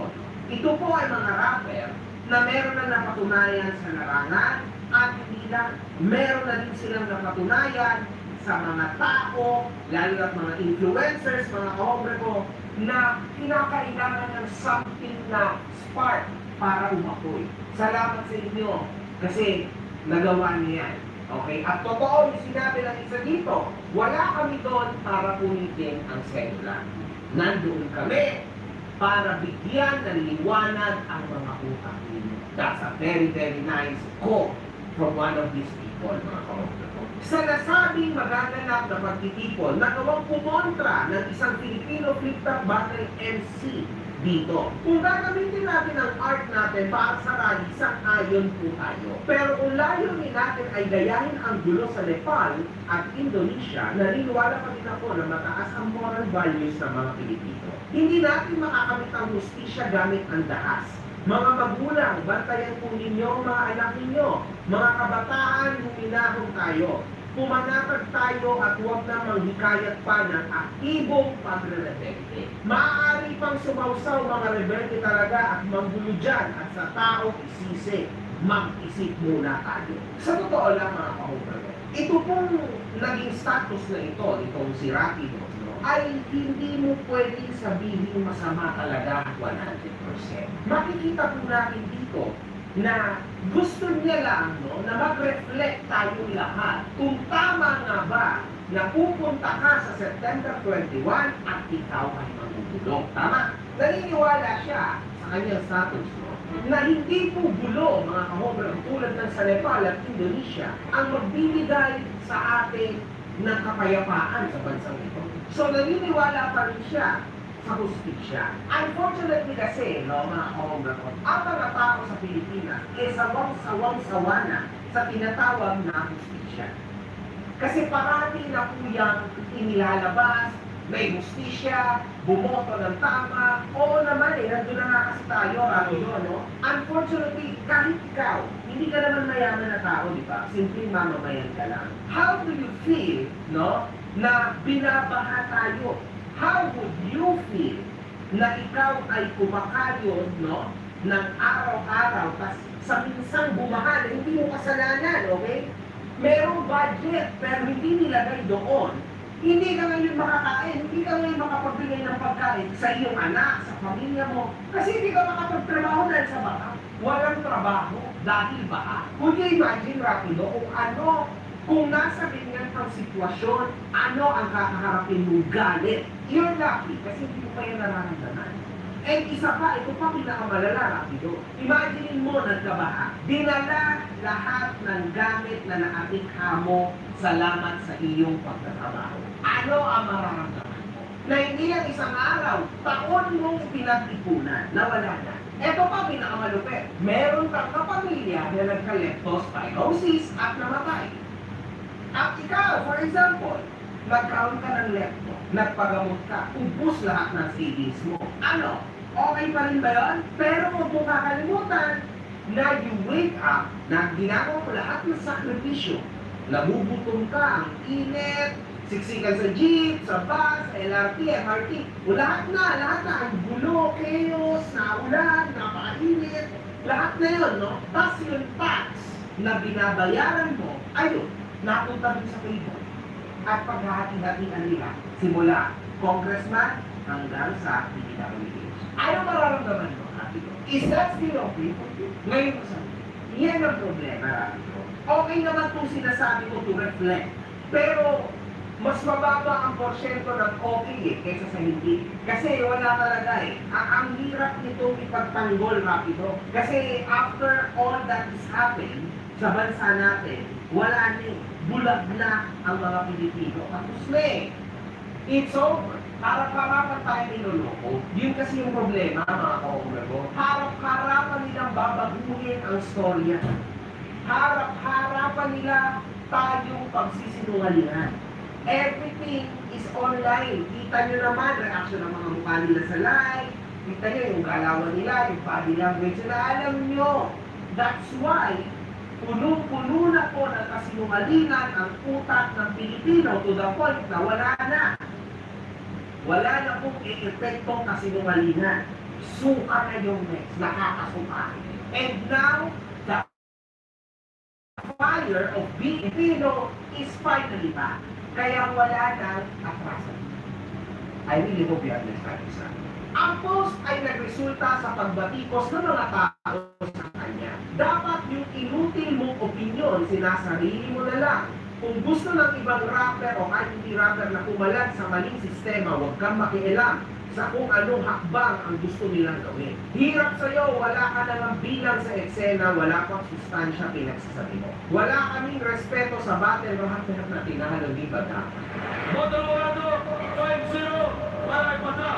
S4: Ito po ay mga rapper na meron na napatunayan sa larangan at hindi lang, meron na din silang napatunayan sa mga tao, lalo na mga influencers, mga kahobre ko, na kinakailangan ng something na spark para umapoy. Salamat sa inyo kasi nagawa niyo yan. Okay? At totoo yung sinabi ng isa dito, wala kami doon para punitin ang sedula. Nandoon kami para bigyan ng liwanag ang mga utak ninyo. That's a very, very nice quote from one of these people, mga kahobre ko. Sa nasabing magaganap na pagtitipon, nagawang kumontra ng isang Filipino flip-top battle MC dito. Kung gagamitin natin ang art natin para sa rally, sang-ayon po tayo. Pero kung layunin natin ay gayahin ang gulo sa Nepal at Indonesia, naniniwala pa din ako na mataas ang moral values ng mga Pilipino. Hindi natin makakamit ang hustisya gamit ang dahas. Mga magulang, bantayan po ninyo ang mga anak ninyo. Mga kabataan, huminahon tayo. Pumanatag tayo at huwag na manghikayat pa ng aktibong pagre-rebelde. Maaari pang sumausaw mga rebelde talaga at manggulo dyan at sa tao isisi. Mag-isip muna tayo. Sa totoo lang mga kahobre, ito pong naging status na ito, itong si Rapido, ay hindi mo pwedeng sabihin masama talaga 100%. Makikita po natin dito na gusto niya lang na mag-reflect tayong lahat kung tama nga ba na pupunta ka sa September 21 at ikaw ay magugulo. Tama? Naniniwala siya sa kanyang status na hindi po gulo, mga kahobre, tulad ng sa Nepal at Indonesia, ang magbibigay sa atin ng kapayapaan sa bansang ito. So naniniwala pa rin siya sa hustisya. Unfortunately kasi, mga kahobre ko, ang mga tao sa Pilipinas ay sawang-sawa na sa tinatawag na hustisya. Kasi parati na po yung inilalabas, may hustisya, bumoto ng tama, oo naman nandun na nga kasi tayo, no? Unfortunately, kahit ikaw, hindi ka naman mayaman na tao, di ba? Simpleng mamamayan ka lang. How do you feel, na binabaha tayo? How would you feel na ikaw ay kumakayod, ng araw-araw, tas sa minsang bumaha na hindi mo kasalanan, okay? Merong budget, pero hindi nilagay doon. Hindi ka ngayon makakain, hindi ka ngayon makapagbigay ng pagkain sa iyong anak, sa pamilya mo. Kasi hindi ka makapagtrabaho dahil sa baka. Walang trabaho dahil baka. Could you imagine, Rapido, kung nasa ganyan ang sitwasyon, ano ang kakaharapin mong galit? You're lucky kasi hindi mo pa yan nararamdaman. And isa pa, ito pa pinakamalala, Rapido. Imagine mo nagkabaha. Dinala lahat ng gamit na naatikha mo salamat sa iyong pagtatrabaho. Ano ang mararamdaman mo? Na hindi lang isang araw, taon mong pinag-ipunan, nawala na. Ito pa pinakamalupit. Meron kang kapamilya na nagka-leptospirosis at namatay. At ikaw, for example, nagkaroon ka ng lepto, nagpagamot ka, ubus lahat ng savings mo. Ano? Okay pa rin ba yun? Pero huwag mo kakalimutan na you wake up, na ginagawa mo lahat ng sakripisyo. Nabubutom ka, ang init, siksikan sa jeep, sa bus, sa LRT, MRT, o lahat na, ang gulo, chaos, naulan, napakainit, lahat na yun, Tapos yung tax na binabayaran mo, ayun, napunta din sa table. At paghahati-hatian nila, simula congressman hanggang sa DPWH. Ano mararamdaman mo, Rapido? Is that still okay for you? Ngayon mo sabi, yan ang problema, Rapido. Okay naman itong sinasabi ko to reflect. Pero, mas mababa ang porsyento ng okay kaysa sa hindi. Kasi wala talaga Ang hirap nitong ipagtanggol, Rapido. Kasi after all that is happened sa bansa natin, wala bulag na ang mga Pilipino. Tapos it's over. Harap-harapan tayo niloloko. Yun kasi yung problema, mga kahobre ko. Harap-harapan nilang babaguhin ang storya. Harap-harapan nila tayong pagsisinungalingan. Everything is online. Kita nyo naman, reaction ng mga mukha nila sa live. Kita nyo yung galawan nila, yung body language nila. Alam nyo, that's why Punong-puno na po ng kasinungalingan ang utak ng Pilipino to the point na wala na. Wala na pong epektong kasinungalingan. Suka na yung next, nakakasuka. And now, the fire of being Filipino is finally back. Kaya wala nang atrasan. I really hope you understand this. Ang post ay nagresulta sa pagbatikos ng mga tao sa kanya. Dapat yung inutil mong opinyon, sinasarili mo na lang. Kung gusto ng ibang rapper o kahit hindi rapper na kumalat sa maling sistema, huwag kang makialam sa kung anong hakbang ang gusto nilang gawin. Hirap sa'yo, wala ka nalang bilang sa eksena, wala pang sustansya pinagsasabi mo. Wala kaming respeto sa battle, lahat na tinahan ng di ba dapat.
S14: Motorado 5-0 para ipata.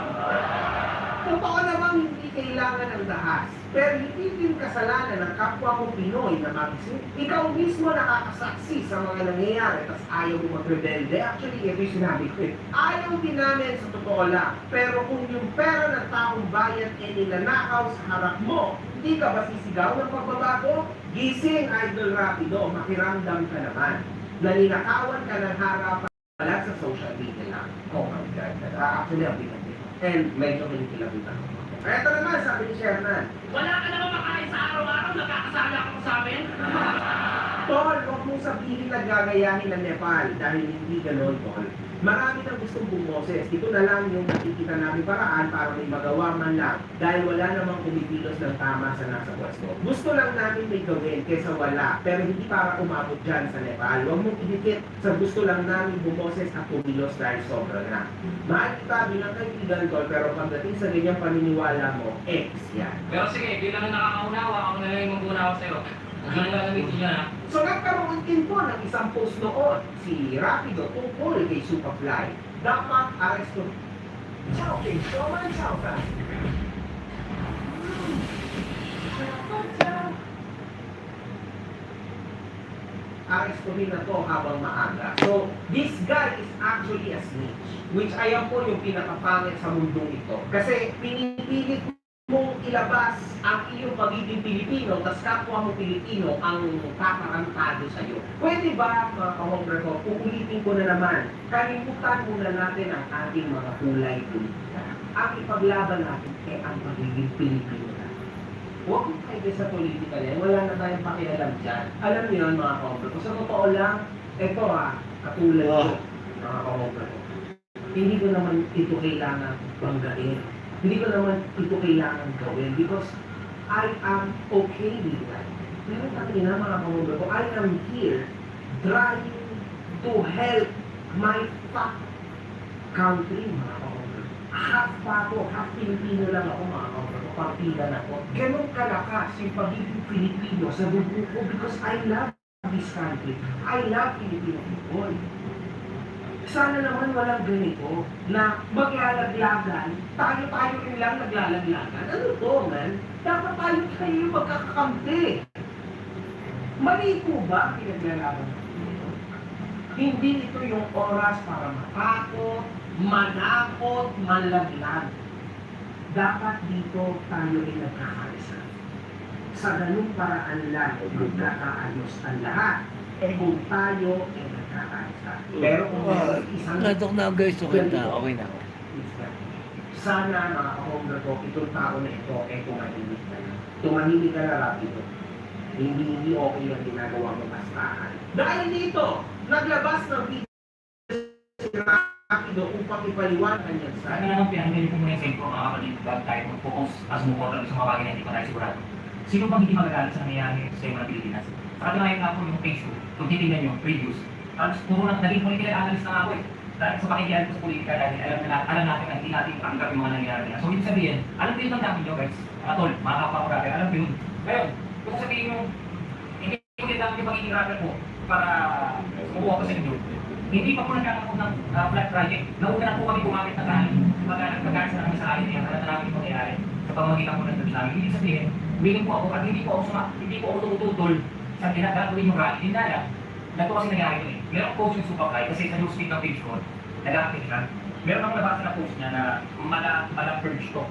S4: Totoo namang hindi kailangan ng dahas, pero hindi din kasalanan ng kapwa mo Pinoy na magising. Ikaw mismo nakakasaksi sa mga nangyayari, tas ayaw mo mag-rebelde. Actually, ito yung sinabi ko eh. Ayaw din namin sa totoo lang, pero kung yung pera ng taong bayan ay nilanakaw sa harap mo, hindi ka ba sisigaw ng pagbabago? Gising, Idol Rapido, makiramdam ka naman. Naninakawan ka ng harapan wala sa social media lang. Oh my God. Actually, ang bigat. And medyo kinikilabit ako. Eto naman, sabi ni Sherman.
S16: Wala ka naman makain sa araw-araw, nakakasala ka sa amin.
S4: Tol, huwag mong sabihin na gagayahin ng Nepal dahil hindi ganon, Tol. Marami nang gustong bumoses. Ito na lang yung nakikita namin paraan para may magawa man lang dahil wala namang kumikilos ng tama sa nasa pwesto. Gusto lang namin may gawin kaysa wala, pero hindi para umabot dyan sa Nepal. Huwag mong idikit sa gusto lang namin bumoses at kumilos dahil sobra na. Mahal kita bilang kaibigan, Tol, pero pagdating sa ganyang paniniwala mo, X yan.
S16: Pero sige, bilang nakakaunawa, ako na lang yung mag-unawa sa'yo. Ang gagamitin niya na.
S4: So nagkaroon din po ng isang post noon, si Rapido tungkol kay Superfly. Dapat aresto. Ciao, King. Showman, ciao, ka. Arestuhin na to habang maaga. So, this guy is actually a snitch. Which ayan po yung pinakapangit sa mundong ito. Kasi pinipilit mong ilabas ang iyong pagiging Pilipino, tas kapwa mo Pilipino ang kakarantado sa iyo. Pwede ba, mga kahongre ko, uulitin ko na naman, kalimutan muna natin ang ating mga kulay politika. Ang ipaglaban natin ay ang pagiging Pilipino natin. Huwag mo kayo sa politika yan, wala na tayong pakialam dyan. Alam niyo yun, mga kahongre ko, sa totoo lang, ito katulad ko, mga kahongre ko, hindi ko naman ito kailangan banggain. Hindi ko naman ito kailangan gawin because I am okay with that. Pero tangina mga kamungga ko, I am here trying to help my country, mga kamungga. Half pa ako, half Pilipino lang ako, mga kamungga ko, partida na ako. Ganun kalakas yung pagiging Pilipino sa dugo ko because I love this country. I love Filipino people. Sana naman walang ganito na maglalaglagan, tayo rin lang naglalaglagan. Ano to, man? Dapat tayo magkakakampi. Mali po ba pinaglalaban? Hindi ito yung oras para matakot, manakot, manlaglag. Dapat dito tayo rin nagkakaisa. Sa ganung paraan lang, magkakaayos ang lahat. Kung tayo ay nagkakaisa. Pero kung isang...
S8: Natok na guys, okay na. Okay na.
S4: Sana mga kahongre ko, itong tao na ito ay tumahimik na lang. Tumahimik ka na Rapido. Hindi okay yung ginagawa mo bastahan. Dahil dito, naglabas ng video si Rapido upang ipaliwanag niya sa...
S16: Ano naman pinahimili ko muna yung sentro, mga kapatid, bago tayo mag-focus as mukha sa mga bagay na hindi pa tayo sigurado. Sino bang hindi magagalit sa nangyayari sa mga Pilipinas? Sa katunayan nga po yung page ko, kung titignan nyo, previews, tapos puro na naging political analyst na nga ako eh. Dahil sa pakikihan ko sa politika dahil alam natin na hindi natin tanggap yung mga nangyayari na. So, ibig sabihin, alam ko yun ang namin nyo guys. Tol, mga kapwa ko rapper, alam ko yun. Ngayon, kung sabihin nyo, hindi ko tinatawag yung pagiging rapper ko para sumubuha ko sa inyo. Hindi pa po nagkakaroon ng flat project. Nauna na po kami gumamit ng kanin. Magkakaroon na kami sa kanin niya, alam na namin yung mangyayari. Sa pamamagitan po ng church namin. Ibig sabihin, willing po ako at hindi po ako tumututol sa ginagawin yung rally. Hindi na Ganito kasi nangyari ko eh. Meron post yung Superfly kasi sa newsfeed ng page ko, nag-active siya. Meron akong nabasa na post niya na mala-purge to.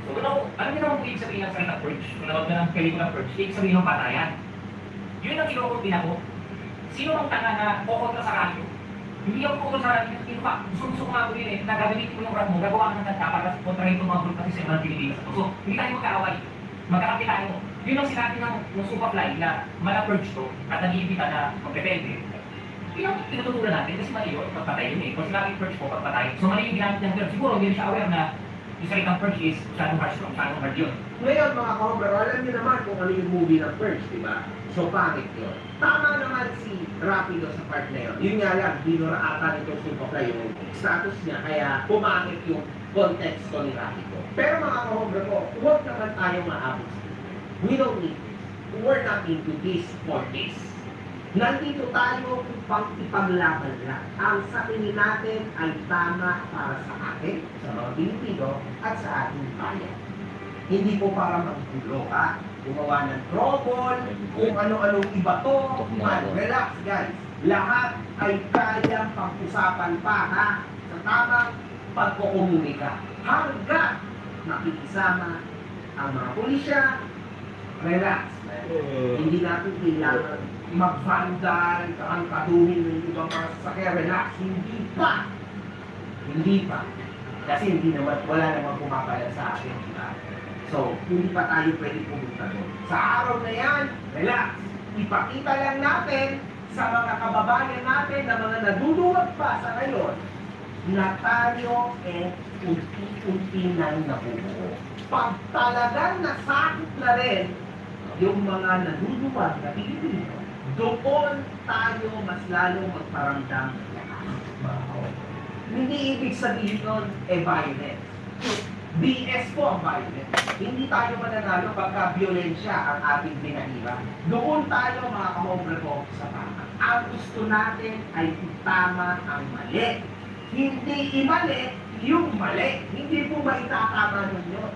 S16: So, alam niyo naman kung ibig sabihin ng salita purge. Kung nanood na ng pelikula purge, ibig sabihin ng patayan. Yun ang kinukulpin ako. Sino mang tanga na kukontra sa radyo? Hindi ako kukontra sa radyo. In fact, gusto ko nga ko yun eh, na gagamitin mo yung rap mo, gagawa ka ng kanta para kontrahin itong mga group kasi sa mga Pilipinas. So, hindi tayo magkaaway. Magkakampi tayo. Yun ang sinabi ng Superfly na mala-purge to at nag-iimbita na magpepende. Yun ang tinututulan natin kasi mali yun, pagpatay yun eh. Kung sinabing purge po, pagpatay. So mali yung ginamit niya. Siguro hindi siya aware na yung salitang purge is masyadong harsh yun, masyadong hard yun.
S4: Ngayon mga kahobler, alam niyo naman kung ano yung movie ng Purge, di ba? So pangit yun. Tama naman si Rapido sa part na yun. Yun nga lang, binuraatan itong Superfly yung status niya, kaya pumangit yung konteksto ni Rapido. Pero mga kahobler ko, huwag naman tayo maabot sa dito. We don't need this. We're not into this for this. Nandito tayo upang ipaglaban lang. Ang sa tingin natin ay tama para sa atin, sa mga Pilipino, at sa ating bayan. Hindi po para maggulo ka, gumawa ng trouble, kung ano-anong iba to, relax guys. Lahat ay kayang pag-usapan pa ha, sa tamang pagkukomunika. Hanggat nakikisama ang mga pulisya, relax. Hindi natin kailangan mag-vandal, kaduhin ng ibang mga sasakyan, relax. Hindi pa. Hindi pa. Kasi hindi naman, wala namang pumapala sa akin. Diba? So, hindi pa tayo pwede pumunta doon. Sa araw na yan, relax. Ipakita lang natin sa mga kababayan natin na mga naduduwag pa sa ngayon na tayo unti-unti nang nabubuo. Pag talagang nasakit na rin yung mga naduduwag na Pilipino, doon tayo mas lalong magparamdam ng lakas. Hindi ibig sabihin nun, violence. BS po ang violence. Hindi tayo mananalo pagka violensya ang ating binahira. Doon tayo mga kahombre ko sa tama. Ang gusto natin ay itama ang mali. Hindi imali yung mali. Hindi po maitatama nun yun.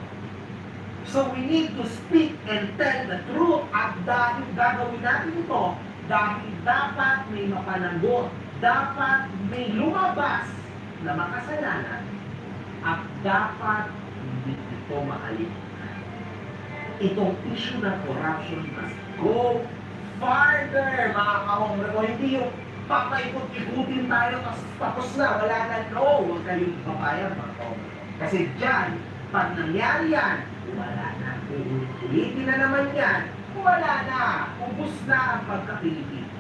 S4: So we need to speak and tell the truth at dahil gagawin natin ito dahil dapat may mapananggot, dapat may lumabas na makasalanan at dapat hindi ito maalimutan. Itong issue ng corruption must go farther, mga kahombre ko. Hindi yung papaikot-ikutin tayo tapos na, wala na. No, huwag kayong papayag, mga kahombre ko. Kasi dyan, pag nangyari yan, wala na. Ulitin na naman yan, wala na. Ubus na ang pagka-Pilipino.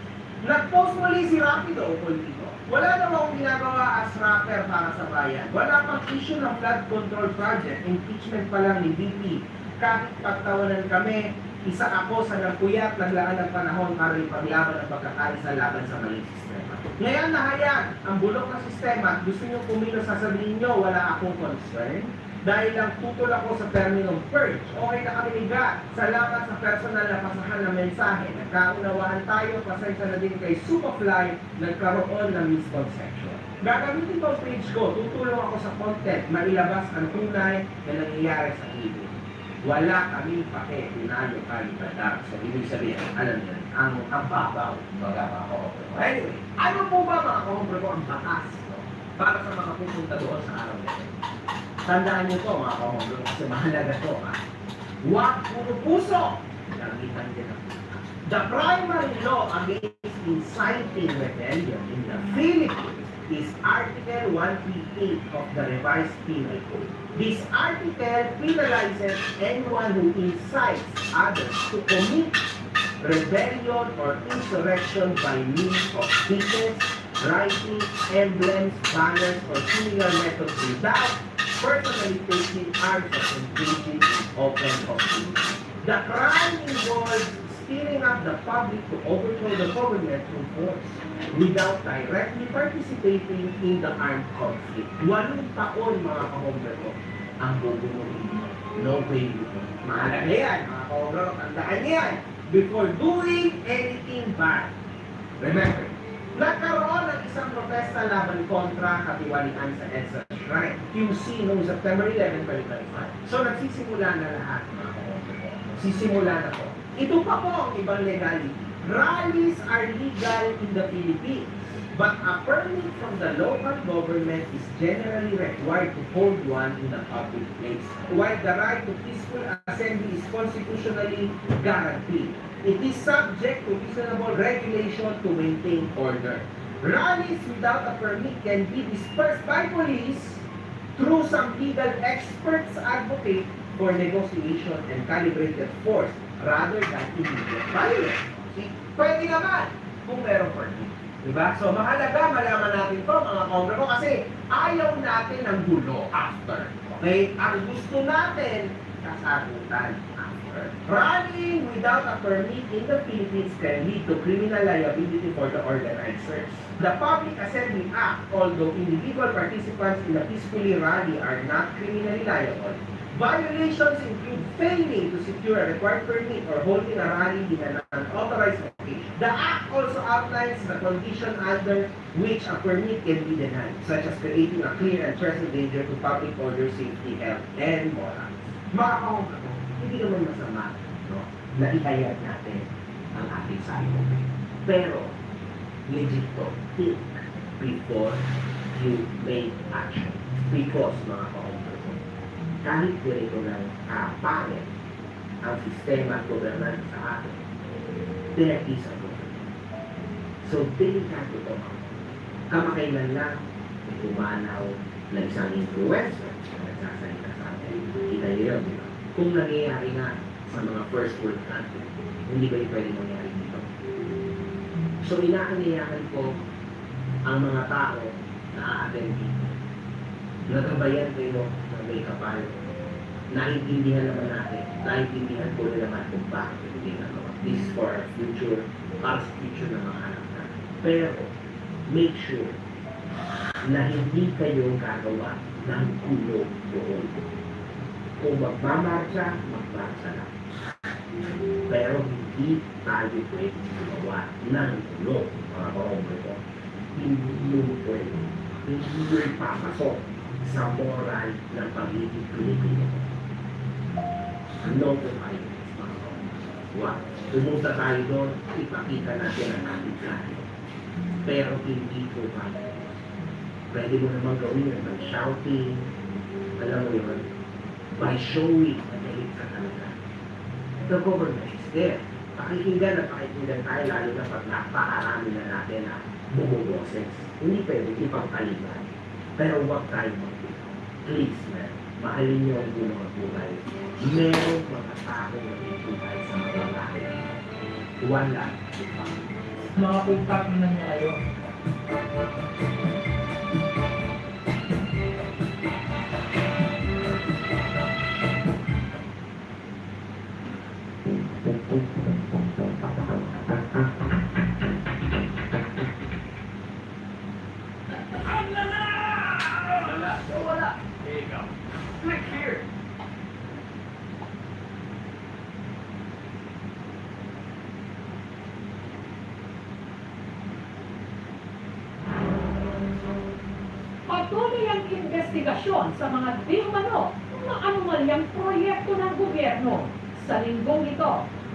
S4: Nag-post muli si Rapido o politiko. Wala namang ginagawa as rapper para sa bayan. Wala pang issue ng flood control project. Impeachment pa lang ni BP. Kahit pagtawanan kami, isa ako sa nagpuyat, naglaan ng panahon para ipaglaban ang pagkakaisa laban sa maling sistema. Ngayon nahayag ang bulok ng sistema. Gusto nyo kumilos, sasabihin nyo, wala akong concern. Dahil lang tutol ako sa terminong purge. Okay na kami ni God. Salamat sa personal na pasahan ng mensahe. Nagkaunawaan tayo, pasensya na din kay Superfly, nagkaroon ng misconception. Gagamitin ko ang page ko, tutulong ako sa content, mailabas ang tunay na nangyayari sa ibig. Wala kaming pake, tinalo kami badar. So, ibig sabihin, alam niyo, ang babaw, mga kahombre ko. Anyway, ano po ba mga kahombre ko ang bakas para sa mga pupunta doon sa araw na ito? Tandaan niyo to mga kahombre kasi mahalaga to ha. Huwag puro puso. Langitan din ang puso. The primary law against inciting rebellion in the Philippines is Article 138 of the Revised Penal Code. This article penalizes anyone who incites others to commit rebellion or insurrection by means of speeches, writing, emblems, banners, or similar methods without personally taking arms or engaging in open hostility. The crime involves stirring up the public to overthrow the government through force without directly participating in the armed conflict. 8 taon mga kahombre ko ang bubunuhin mo. No way dito. Mahalaga yan mga kahombre ko. Tandaan yan. Before doing anything bad. Remember, nagkaroon ng isang protesta laban kontra katiwalian sa EDSA Shrine, QC, noong September 11, 2025. So nagsisimula na lahat mga kahombre ko. Sisimula na to. Ito pa po ang ibang legality. Rallies are legal in the Philippines. But a permit from the local government is generally required to hold one in a public place, while the right to peaceful assembly is constitutionally guaranteed. It is subject to reasonable regulation to maintain order. Rallies without a permit can be dispersed by police through some legal experts advocate for negotiation and calibrated force rather than immediate violence. See, pwede naman kung merong permit. Diba? So, mahalaga malaman natin to mga kongre ko kasi ayaw natin ng gulo after. Okay? Ang gusto natin, kasagutan after. Rallying without a permit in the Philippines can lead to criminal liability for the organizers. The Public Assembly Act, although individual participants in a peacefully rally are not criminally liable, violations include failing to secure a required permit or holding a rally in an unauthorized location. The Act also outlines the condition under which a permit can be denied, such as creating a clear and present danger to public order, safety, health, and morals. Mga kongre, hindi naman masama, no, na ihayag natin ang ating sayo. Pero, legit to, think before you make action. Because, mga kongre, kahit ganito ng pangit ang sistema at governance sa atin, there is a government. So, delikado ito. Kamakailan lang, may pumanaw na isang influencer na nagsasalita sa atin. Kita niyo yun, di ba? Kung nangyayari nga sa mga first world country, hindi ba yung pwede mangyari dito? So, inaanyayahan ko ang mga tao na a-attend dito. Nagabayan kayo na may kapal. Naintindihan naman natin. Naintindihan ko rin naman kung bakit hindi nagawa. This is for our future, para sa future ng mga anak natin. Pero, make sure na hindi kayo gagawa ng gulo doon. Kung magmamarcha, magmarcha lang. Pero hindi tayo pwede gumawa ng gulo, mga karombre ko. Hindi yun pwede. Hindi yun papasok sa moral ng pagiging Pilipino. No to violence, mga karombre. Pumunta tayo doon, ipakita natin ang ating plano. Pero hindi po violence. Pwede mo naman gawin yun by shouting, alam mo yun, by showing na galit ka talaga. The government is there. Pakikinggan na pakikinggan tayo, lalo na pag napakarami na natin na bumuboses. Hindi pwede ipagpaliban. Pero huwag tayo magpito. Please, man, mahalin niyo ang mga buhay. Merong mga tao na nagtutay sa mga bahay. Wala.
S18: Mga pagpap na niya kayo.
S14: There you go. Click here.
S19: Patuloy ang investigasyon sa mga di-umano na anomalyang proyekto ng gobyerno. Sa linggong ito,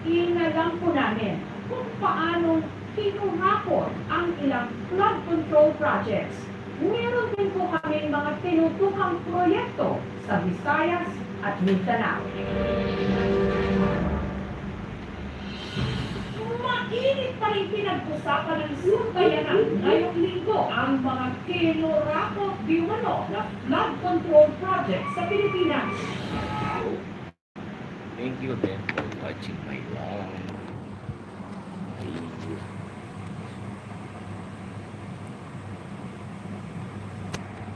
S19: inalam po namin kung paano kinurakot ang ilang flood control projects. Meron din po kami mga tinutukang proyekto sa Visayas at Mindanao. Mainit pa rin pinag-usapan ng surbayanan ngayong linggo ang mga kinurakot di umano na flood control project sa Pilipinas.
S8: Thank you then for watching my vlog.